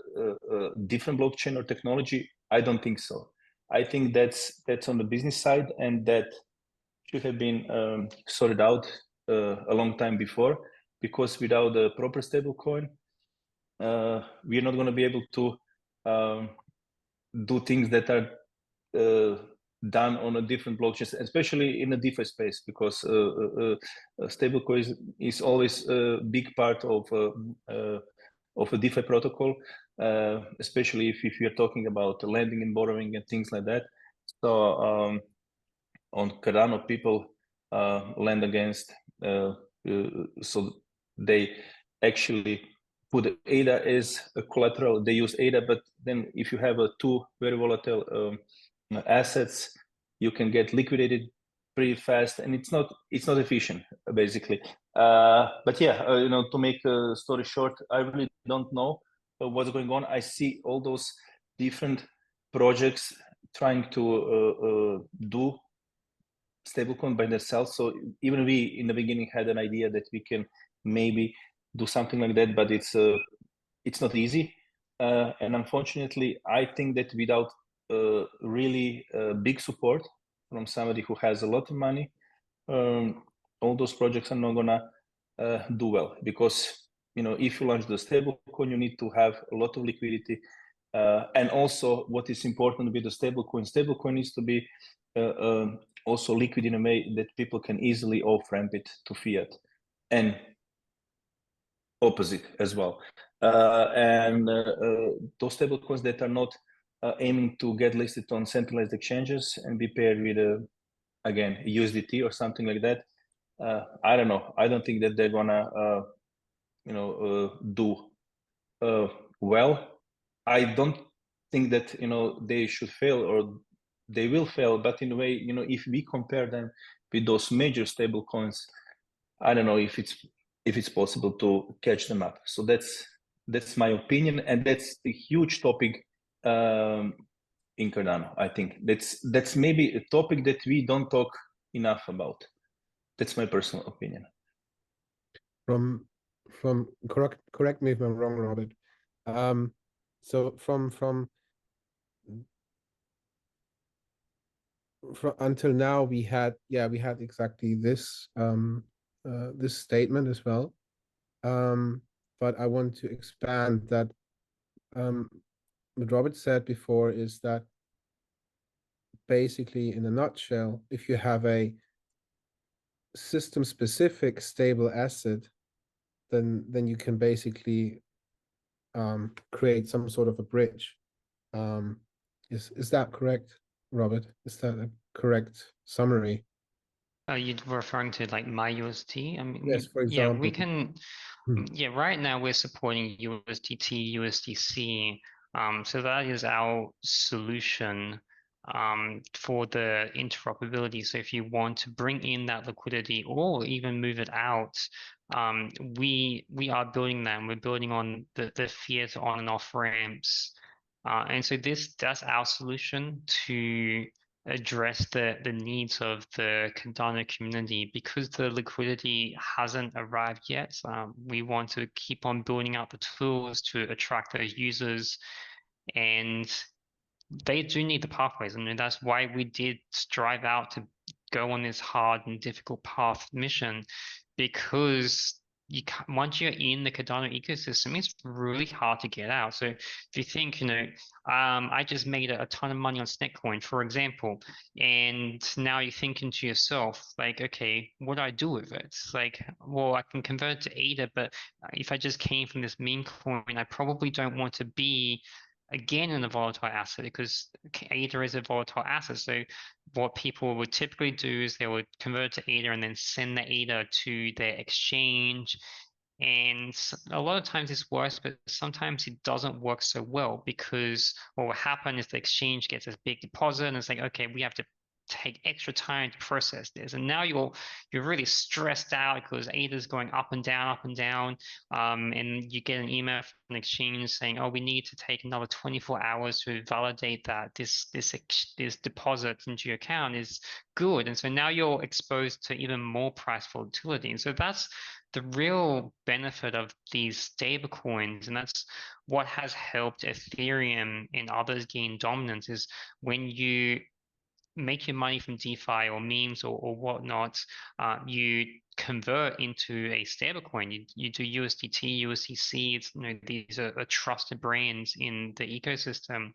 different blockchain or technology? I don't think so. I think that's on the business side, and that should have been sorted out a long time before, because without the proper stablecoin, we are not going to be able to do things that are done on a different blockchain, especially in the DeFi space, because stablecoin is always a big part of of a DeFi protocol, especially if you're talking about lending and borrowing and things like that. So on Cardano, people lend against, so they actually put ADA as a collateral. They use ADA, but then if you have two very volatile assets, you can get liquidated pretty fast, and it's not efficient, basically. But yeah, to make a story short, I really don't know what's going on. I see all those different projects trying to do stablecoin by themselves. So even we in the beginning had an idea that we can maybe do something like that, but it's not easy. And unfortunately, I think that without really big support from somebody who has a lot of money, all those projects are not gonna do well, because if you launch the stablecoin, you need to have a lot of liquidity, and also what is important with the stablecoin needs to be also liquid in a way that people can easily off-ramp it to fiat, and opposite as well. And those stablecoins that are not aiming to get listed on centralized exchanges and be paired with again USDT or something like that, I don't know. I don't think that they're gonna do well. I don't think that they should fail, or they will fail, but in a way, if we compare them with those major stable coins, I don't know if it's possible to catch them up. So that's my opinion, and that's a huge topic in Cardano. I think that's maybe a topic that we don't talk enough about. That's my personal opinion. From correct me if I'm wrong, Robert. So from until now we had exactly this this statement as well. But I want to expand that. What Robert said before is that basically, in a nutshell, if you have a system-specific stable asset, then you can basically create some sort of a bridge. Is that correct, Robert? Is that a correct summary? Are you referring to like MyUSD? I mean, Yes, for example. Yeah, we can. Yeah, right now we're supporting USDT, USDC. So that is our solution for the interoperability. So if you want to bring in that liquidity or even move it out, we are building them. We're building on the fiat on and off ramps. And so that's our solution to address the needs of the Cardano community. Because the liquidity hasn't arrived yet, we want to keep on building out the tools to attract those users, and they do need the pathways. And that's why we did strive out to go on this hard and difficult path mission, because once you're in the Cardano ecosystem, it's really hard to get out. So if you think, I just made a ton of money on Snetcoin, for example, and now you're thinking to yourself, like, okay, what do I do with it? It's like, well, I can convert it to ADA, but if I just came from this meme coin, I probably don't want to be again in a volatile asset, because ADA is a volatile asset. So what people would typically do is they would convert to ADA and then send the ADA to their exchange. And a lot of times this works, but sometimes it doesn't work so well, because what will happen is the exchange gets a big deposit and it's like, okay, we have to take extra time to process this, and now you're really stressed out because ADA is going up and down, and you get an email from an exchange saying, oh, we need to take another 24 hours to validate that this deposit into your account is good. And so now you're exposed to even more price volatility. And so that's the real benefit of these stable coins, and that's what has helped Ethereum and others gain dominance, is when you make your money from DeFi or memes or whatnot, you convert into a stablecoin. You do USDT, USDC. It's, these are trusted brands in the ecosystem.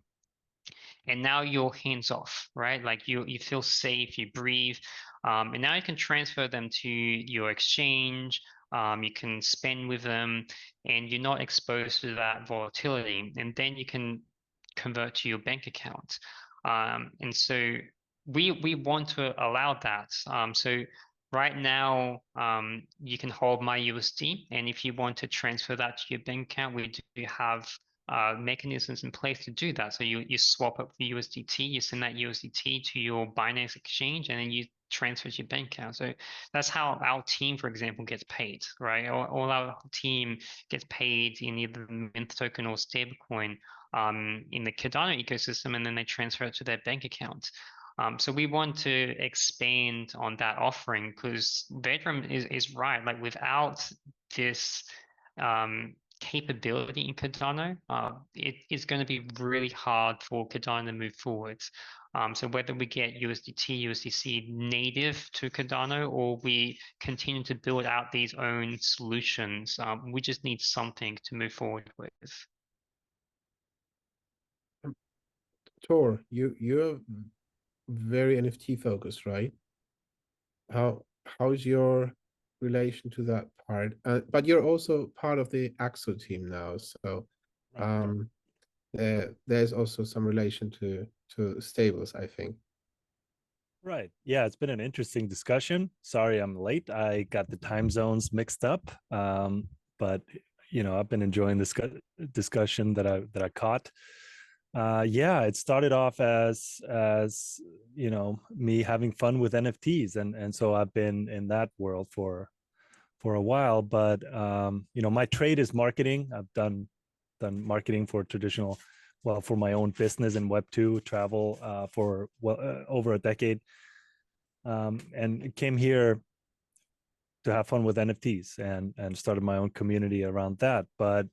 And now you're hands off, right? Like you feel safe, you breathe, and now you can transfer them to your exchange, You can spend with them, and you're not exposed to that volatility. And then you can convert to your bank account. And so we want to allow that. So right now, you can hold MyUSD, and if you want to transfer that to your bank account, we do have mechanisms in place to do that. So you swap up the USDT, you send that USDT to your Binance exchange, and then you transfer to your bank account. So that's how our team, for example, gets paid, right? All our team gets paid in either the Mynth token or stablecoin in the Cardano ecosystem, and then they transfer it to their bank account. So we want to expand on that offering, because Vedran is right. Like, without this capability in Cardano, it is going to be really hard for Cardano to move forward. So whether we get USDT, USDC native to Cardano, or we continue to build out these own solutions, we just need something to move forward with. Thor, you're very NFT focused, right? How's your relation to that part? But you're also part of the AXO team now, so there's also some relation to stables, I think. Right. Yeah, it's been an interesting discussion. Sorry I'm late. I got the time zones mixed up. But I've been enjoying this discussion that I caught. Yeah, it started off as me having fun with NFTs, and so I've been in that world for a while. But my trade is marketing. I've done marketing for for my own business in Web2 travel for over a decade, and came here to have fun with NFTs and started my own community around that. But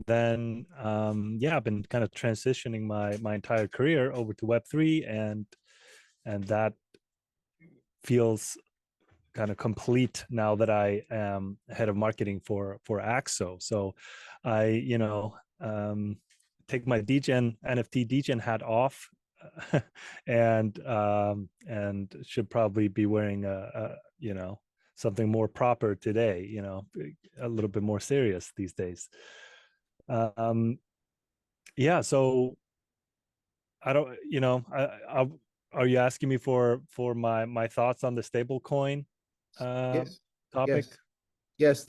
then I've been kind of transitioning my entire career over to Web3, and that feels kind of complete now that I am head of marketing for AXO. So I take my NFT degen hat off and should probably be wearing a something more proper today, a little bit more serious these days. So I don't, are you asking me for my thoughts on the stablecoin topic? Yes.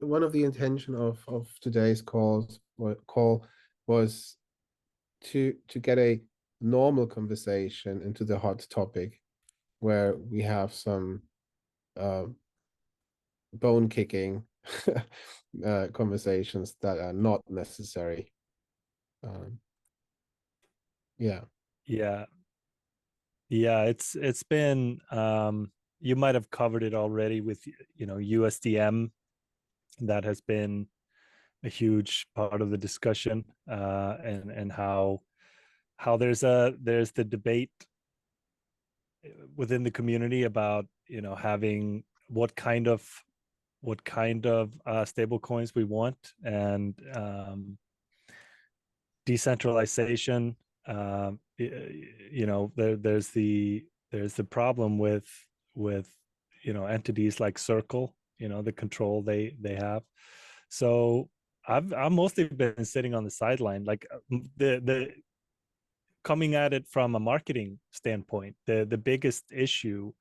One of the intention of today's call was to get a normal conversation into the hot topic, where we have some bone kicking conversations that are not necessary. It's been you might have covered it already with USDM. That has been a huge part of the discussion, and how there's the debate within the community about having what kind of stable coins we want, and decentralization. There's the problem with entities like Circle, the control they have. So I've mostly been sitting on the sideline, like the coming at it from a marketing standpoint. The biggest issue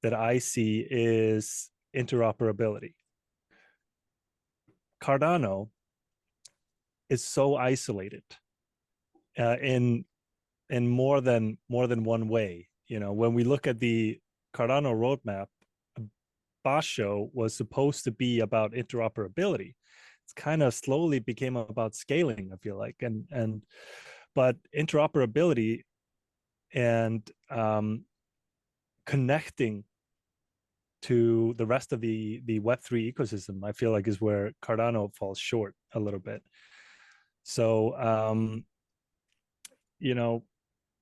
that I see is interoperability. Cardano is so isolated in more than one way. When we look at the Cardano roadmap, Basho was supposed to be about interoperability. It's kind of slowly became about scaling, I feel like, but interoperability and connecting to the rest of the Web3 ecosystem, I feel like, is where Cardano falls short a little bit. So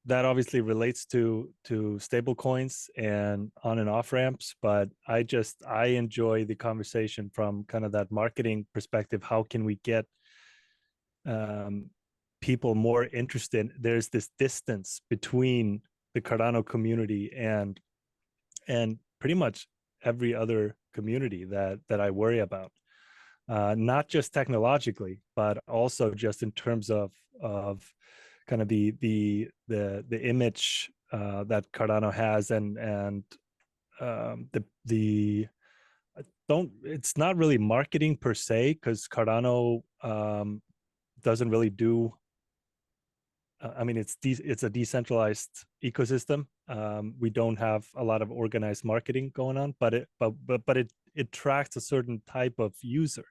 that obviously relates to stable coins and on and off ramps, but I enjoy the conversation from kind of that marketing perspective. How can we get people more interested? There's this distance between the Cardano community and pretty much every other community that I worry about, not just technologically, but also just in terms of kind of the image that Cardano has, and the don't it's not really marketing per se, because Cardano doesn't really do. I mean, it's a decentralized ecosystem. We don't have a lot of organized marketing going on, but it attracts a certain type of user,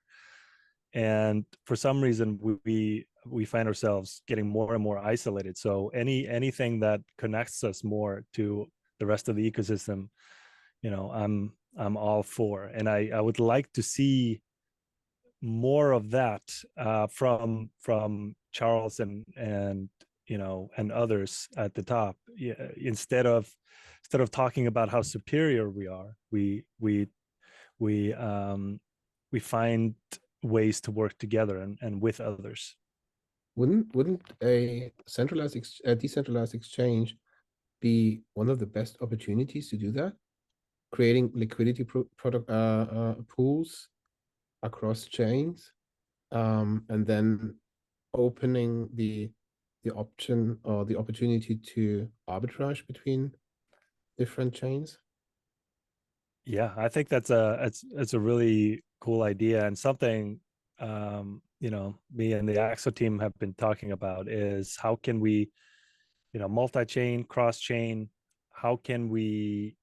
and for some reason we find ourselves getting more and more isolated. So anything that connects us more to the rest of the ecosystem, I'm all for, and I would like to see more of that from Charles and others at the top. Yeah, instead of talking about how superior we are, we find ways to work together and with others. Wouldn't a decentralized exchange be one of the best opportunities to do that? Creating liquidity product pools across chains, and then opening the option or the opportunity to arbitrage between different chains. Yeah, I think that's a really cool idea, and something me and the Axo team have been talking about is how can we, multi-chain, cross-chain, how can we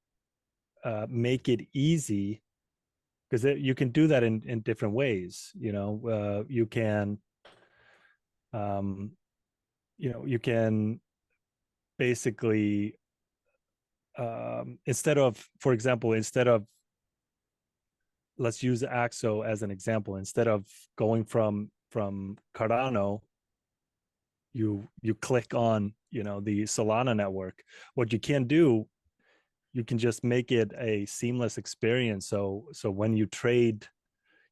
make it easy, because you can do that in different ways. You can you can basically instead of let's use Axo as an example. Instead of going from Cardano, you click on the Solana network. What you can do, you can just make it a seamless experience. So when you trade,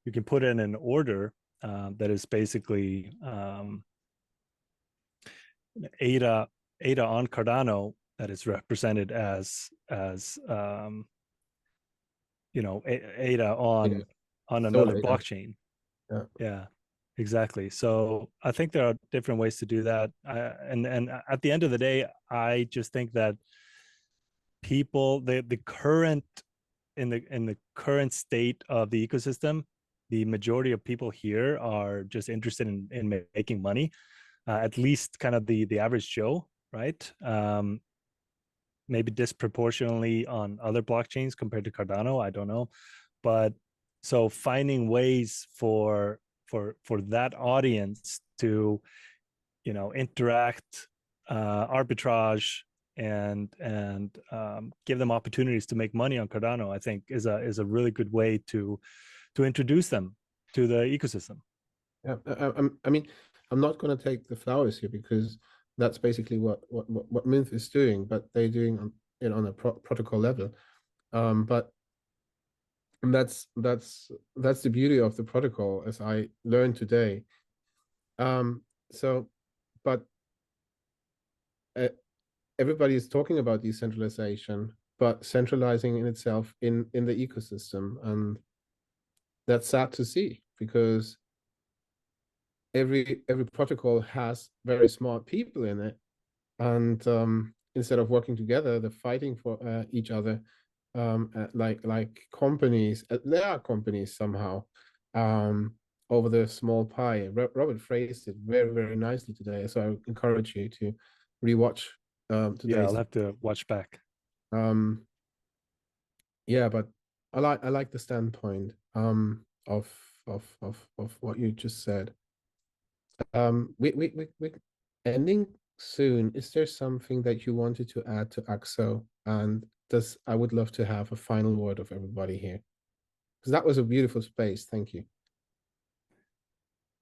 you can put in an order that is basically ADA on Cardano that is represented as ADA on another blockchain. Yeah, exactly. So I think there are different ways to do that. And at the end of the day, I just think that people, the current in the current state of the ecosystem, the majority of people here are just interested in making money, at least kind of the average Joe, right? Maybe disproportionately on other blockchains compared to Cardano, I don't know. But so finding ways for that audience to interact, arbitrage, and give them opportunities to make money on Cardano, I think is a really good way to introduce them to the ecosystem. Yeah, I mean, I'm not going to take the flowers here, because that's basically what Mynth is doing, but they're doing on a protocol level. But that's the beauty of the protocol, as I learned today. But everybody is talking about decentralization, but centralizing in itself in the ecosystem, and that's sad to see, because every protocol has very smart people in it, and instead of working together, they're fighting for each other, like companies. There are companies somehow over the small pie. Robert phrased it very, very nicely today, so I encourage you to rewatch today's. Yeah, I'll have to watch back. Yeah, but I like the standpoint of what you just said. We ending soon. Is there something that you wanted to add to Axo? And I would love to have a final word of everybody here, because that was a beautiful space. Thank you.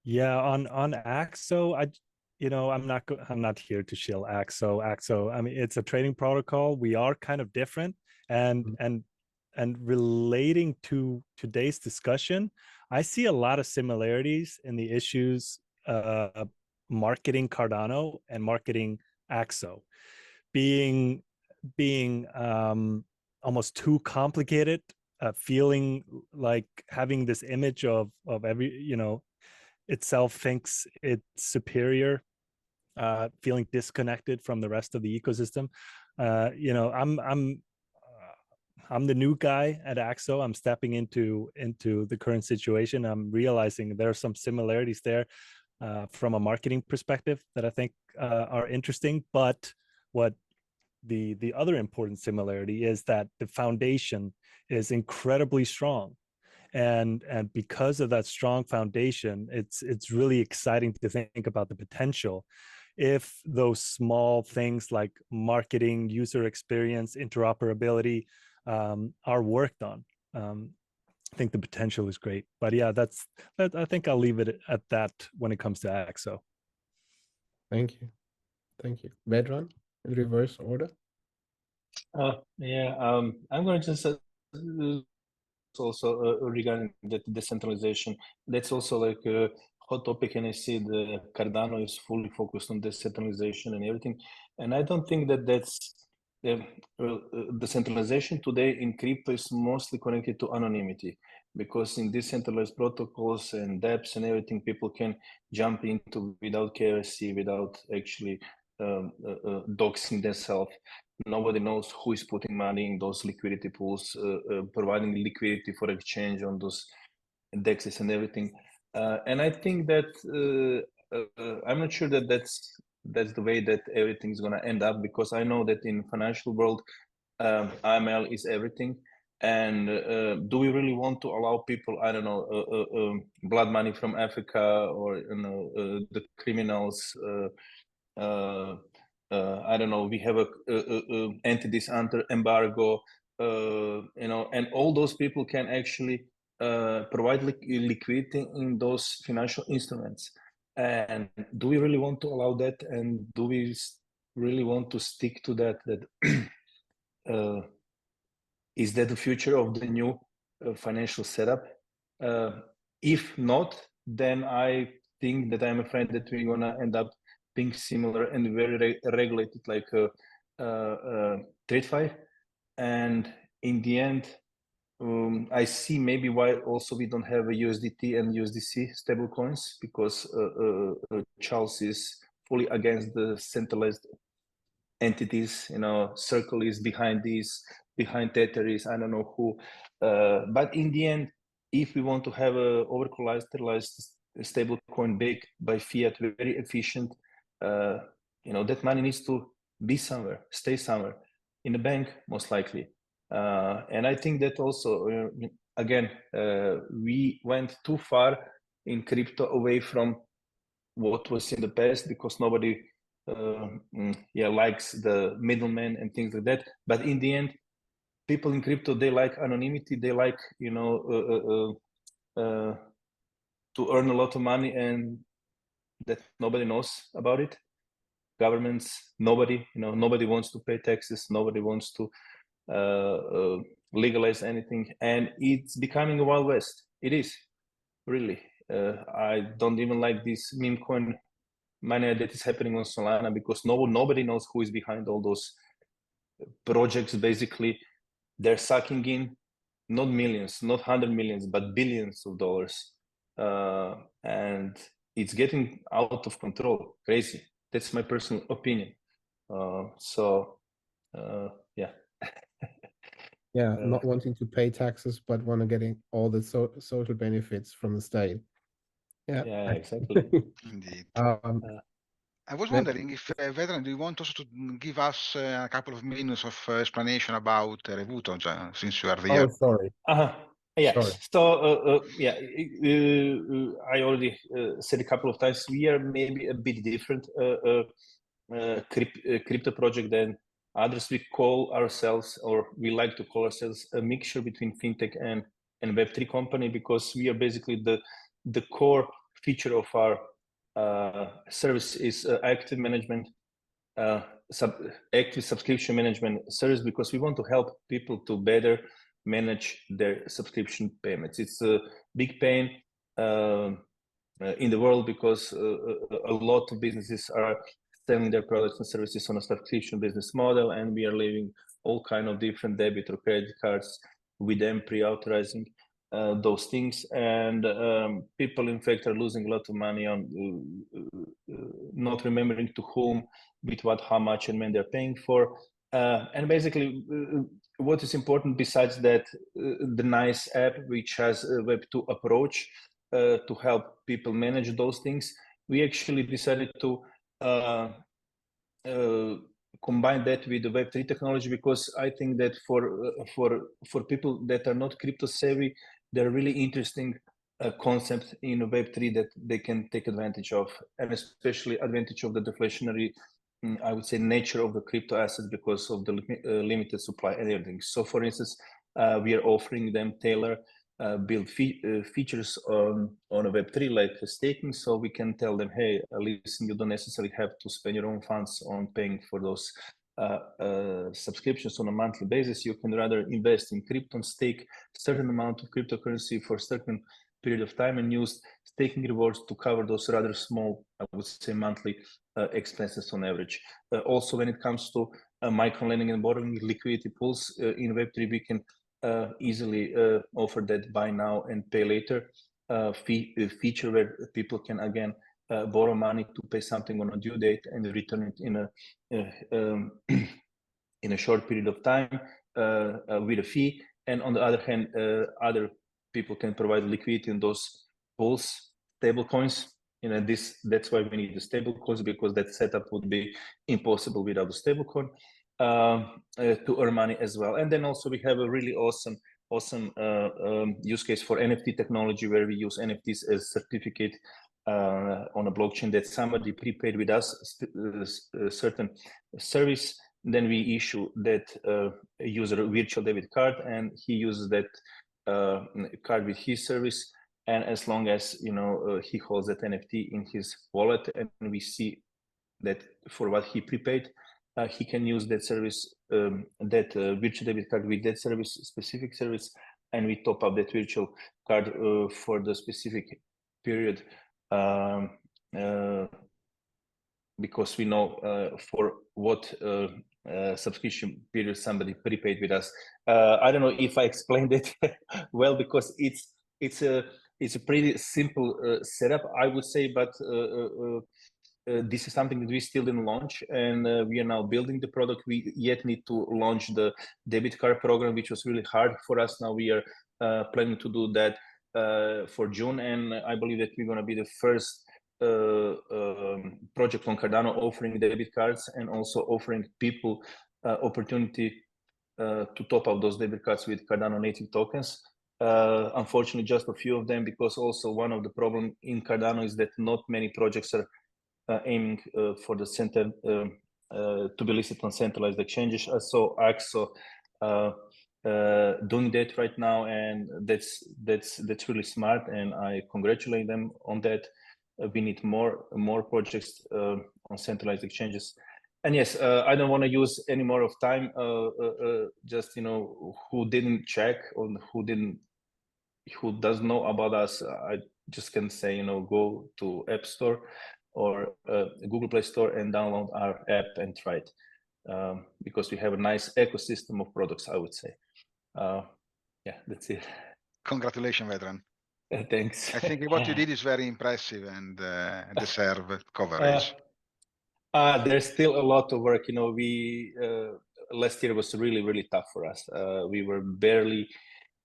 Yeah, on Axo, I'm not here to shill Axo. I mean, it's a trading protocol. We are kind of different, and relating to today's discussion, I see a lot of similarities in the issues marketing Cardano and marketing Axo, being almost too complicated feeling like having this image of every, itself thinks it's superior, feeling disconnected from the rest of the ecosystem. I'm the new guy at Axo. I'm stepping into the current situation. I'm realizing there are some similarities there from a marketing perspective that I think are interesting. But what the other important similarity is that the foundation is incredibly strong. And because of that strong foundation, it's really exciting to think about the potential if those small things like marketing, user experience, interoperability are worked on. I think the potential is great. But yeah, I think I'll leave it at that when it comes to Axo. Thank you. Vedran, in reverse order. I'm going to just also regarding the decentralization. That's also like a hot topic, and I see the Cardano is fully focused on decentralization and everything. And I don't think that's decentralization today in crypto is mostly connected to anonymity, because in decentralized protocols and dApps and everything, people can jump into without KYC, without actually doxing themselves. Nobody knows who is putting money in those liquidity pools, providing liquidity for exchange on those DEXs and everything. And I think that I'm not sure that that's the way that everything's going to end up, because I know that in financial world, AML is everything. And do we really want to allow people, I don't know, blood money from Africa, or the criminals? I don't know. We have entities under embargo, and all those people can actually provide liquidity in those financial instruments. And do we really want to allow that? And do we really want to stick to that? Is that the future of the new financial setup? If not, then I think that I'm afraid that we're gonna end up being similar and very regulated like TradeFi. And in the end, I see maybe why also we don't have a USDT and USDC stable coins, because Charles is fully against the centralized entities. Circle is behind these, behind Tether is I don't know who. But in the end, if we want to have a over-collateralized stable coin backed by fiat, very efficient, that money needs to be somewhere, stay somewhere, in a bank most likely. And I think that also, again, we went too far in crypto away from what was in the past, because nobody likes the middleman and things like that. But in the end, people in crypto, they like anonymity, they like to earn a lot of money and that nobody knows about it. Governments, nobody wants to pay taxes, nobody wants to legalize anything, and it's becoming a wild west. It is really. I don't even like this meme coin mania that is happening on Solana, because nobody knows who is behind all those projects. Basically, they're sucking in not millions, not 100 millions, but billions of dollars, and it's getting out of control, crazy. That's my personal opinion. Not wanting to pay taxes, but want to getting all the social benefits from the state. Yeah, exactly. Indeed. I was wondering if, Vedran, do you want also to give us a couple of minutes of explanation about Revuto, since you are there? Oh, sorry. Yes. Sorry. So, I already said a couple of times, we are maybe a bit different crypto project than others. We call ourselves, or we like to call ourselves, a mixture between fintech and Web3 company, because we are basically the core feature of our service is active management, active subscription management service, because we want to help people to better manage their subscription payments. It's a big pain in the world, because a lot of businesses are selling their products and services on a subscription business model, and we are leaving all kind of different debit or credit cards with them pre-authorizing those things, and people in fact are losing a lot of money on not remembering to whom, with what, how much, and when they're paying for. And basically, what is important besides that, the nice app which has a Web2 approach to help people manage those things, we actually decided to combine that with the Web3 technology, because I think that for people that are not crypto savvy, there are really interesting concepts in Web3 that they can take advantage of, and especially advantage of the deflationary, I would say, nature of the crypto assets because of the limited supply and everything. So for instance, we are offering them tailor build features on a Web3 like staking, so we can tell them, hey, listen, you don't necessarily have to spend your own funds on paying for those subscriptions on a monthly basis. You can rather invest in crypto and stake certain amount of cryptocurrency for a certain period of time and use staking rewards to cover those rather small, I would say, monthly expenses on average. Also, when it comes to micro-lending and borrowing liquidity pools in Web3, we can easily offer that buy now and pay later feature, where people can again borrow money to pay something on a due date and return it in a short period of time with a fee. And on the other hand, other people can provide liquidity in those pools, stable coins. That's why we need the stable coins, because that setup would be impossible without the stable coin. To earn money as well. And then also we have a really awesome use case for NFT technology, where we use NFTs as certificate on a blockchain that somebody prepaid with us a certain service. Then we issue that user a virtual debit card, and he uses that card with his service. And as long as he holds that NFT in his wallet, and we see that for what he prepaid, he can use that service, that virtual debit card with that service, specific service, and we top up that virtual card for the specific period, because we know for what subscription period somebody prepaid with us. I don't know if I explained it well, because it's a pretty simple setup, I would say, but this is something that we still didn't launch, and we are now building the product. We yet need to launch the debit card program, which was really hard for us. Now we are planning to do that for June, and I believe that we're going to be the first project on Cardano offering debit cards and also offering people opportunity to top up those debit cards with Cardano native tokens. Unfortunately, just a few of them, because also one of the problem in Cardano is that not many projects are aiming for the center to be listed on centralized exchanges. So AXO doing that right now, and that's really smart, and I congratulate them on that. We need more projects on centralized exchanges. And yes, I don't want to use any more of time. Just who didn't check or who doesn't know about us, I just can say go to App Store or Google Play Store and download our app and try it, because we have a nice ecosystem of products, I would say. Yeah, that's it. Congratulations, Vedran. Thanks. I think what you did is very impressive and deserve coverage. There's still a lot of work. We last year was really, really tough for us. We were barely,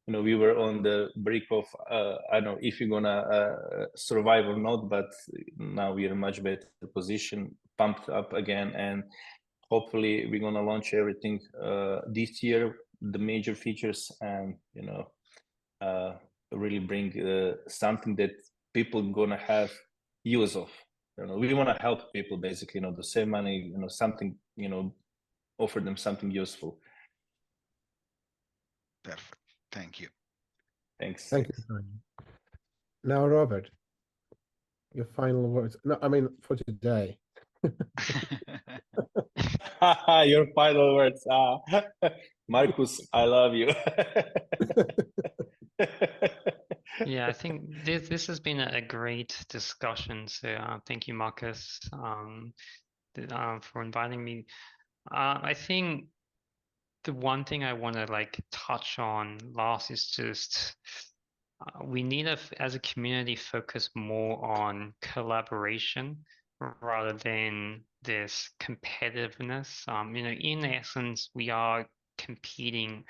we were on the brink of, I don't know if you're gonna survive or not, but now we are in a much better position, pumped up again, and hopefully we're gonna launch everything this year, the major features, and really bring something that people gonna have use of. We want to help people basically, to save money, something, offer them something useful. Perfect. Thank you. Thanks. Thank you. Now, Robert, your final words. No, I mean for today. Your final words. Markus, I love you. Yeah, I think this has been a great discussion. So thank you, Markus, for inviting me. I think the one thing I want to like touch on last is just we need to, as a community, focus more on collaboration rather than this competitiveness. You know, in essence, we are competing,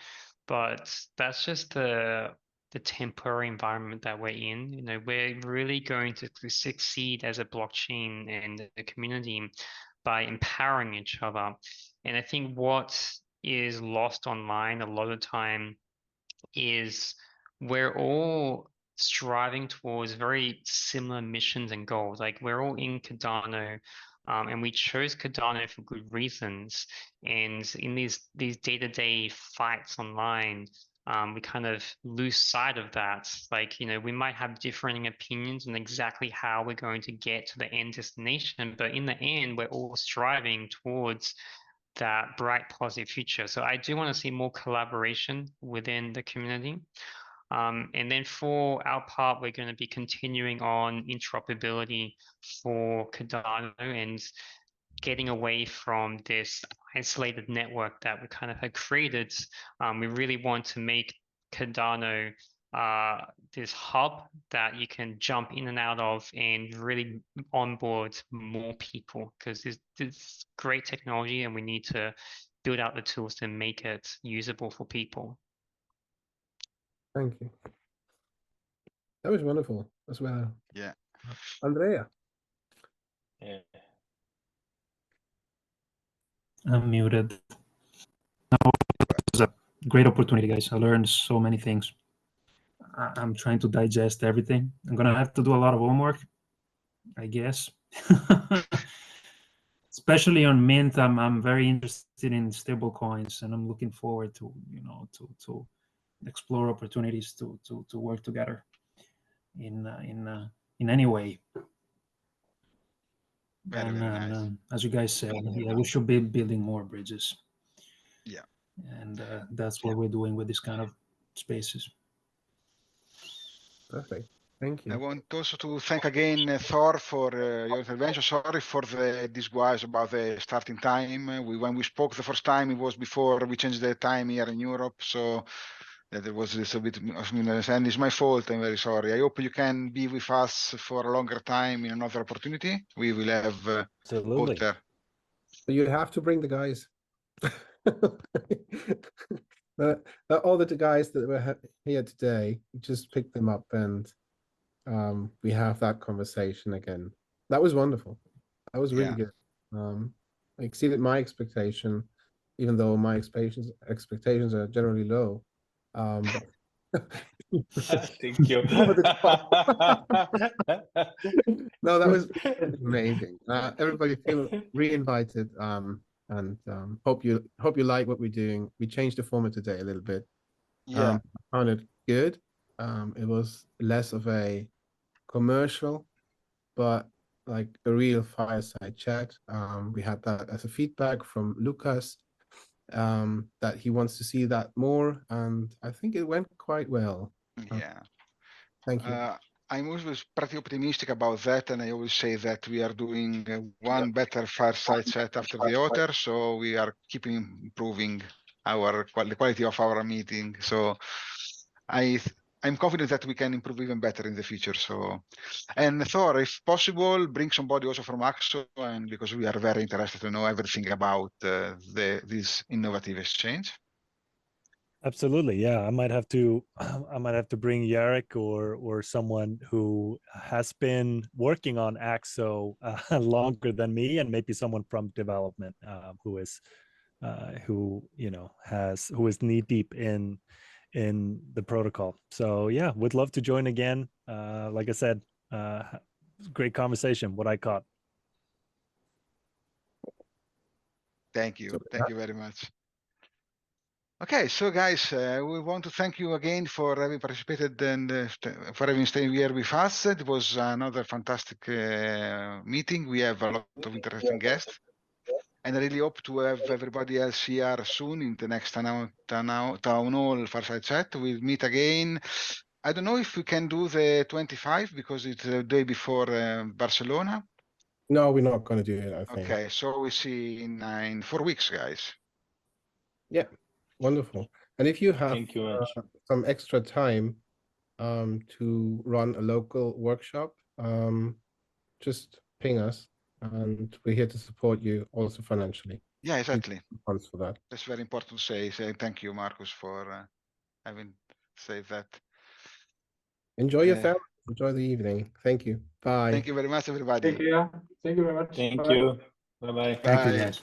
but that's just the temporary environment that we're in. You know, we're really going to succeed as a blockchain and the community by empowering each other. And I think what is lost online a lot of time is we're all striving towards very similar missions and goals. Like we're all in Cardano, and we chose Cardano for good reasons. And in these day-to-day fights online, we kind of lose sight of that. Like, you know, we might have differing opinions on exactly how we're going to get to the end destination, but in the end, we're all striving towards that bright, positive future. So I do want to see more collaboration within the community. And then for our part, we're going to be continuing on interoperability for Cardano and getting away from this isolated network that we kind of had created. We really want to make Cardano this hub that you can jump in and out of and really onboard more people, because this great technology and we need to build out the tools to make it usable for people. Thank you. That was wonderful as well. Yeah. Andrea. Yeah. I'm muted. No, it was a great opportunity, guys. I learned so many things. I'm trying to digest everything. I'm gonna have to do a lot of homework, I guess. Especially on Mynth, I'm very interested in stable coins, and I'm looking forward to, you know, to explore opportunities to work together in any way. Very, very nice. As you guys said, yeah, we should be building more bridges. Yeah. And that's what we're doing with this kind of spaces. Perfect. Thank you. I want also to thank again Thor for your intervention. Sorry for the disguise about the starting time. When we spoke the first time, it was before we changed the time here in Europe, so there was this a bit of misunderstanding. It's my fault. I'm very sorry. I hope you can be with us for a longer time in another opportunity. We will have Absolutely. Walter. So you have to bring the guys. All the guys that were here today, just pick them up and we have that conversation again. That was wonderful. That was really good. I exceeded my expectation, even though my expectations are generally low. Thank you. No, that was amazing. Everybody feel re-invited. And hope you like what we're doing. We changed the format today a little bit. Yeah. I found it good. It was less of a commercial, but like a real fireside chat. We had that as a feedback from Lucas, that he wants to see that more, and I think it went quite well. Yeah. Thank you. I'm always pretty optimistic about that, and I always say that we are doing one better fireside chat after the other, so we are keeping improving the quality of our meeting. So I'm confident that we can improve even better in the future. So, and Thor, if possible, bring somebody also from Axo, and because we are very interested to know everything about this innovative exchange. Absolutely, yeah. I might have to bring Jarek or someone who has been working on Axo longer than me, and maybe someone from development who is knee deep in the protocol. So yeah, would love to join again. Like I said, great conversation. What I caught. Thank you. Thank you very much. Okay, so guys, we want to thank you again for having participated and for having stayed here with us. It was another fantastic meeting. We have a lot of interesting guests, and I really hope to have everybody else here soon in the next town hall fireside chat. We'll meet again. I don't know if we can do the 25 because it's the day before Barcelona. No, we're not going to do it, I think. Okay, so we see in 4 weeks, guys. Yeah. Wonderful. And if you have Thank you very much. some extra time to run a local workshop, just ping us, and we're here to support you also financially. Yeah, exactly. Funds for that. That's very important to say. Thank you, Markus, for having said that. Enjoy your family. Enjoy the evening. Thank you. Bye. Thank you very much, everybody. Take care. Thank you very much. Thank Bye. you. Bye-bye. Thank you, Bye. guys.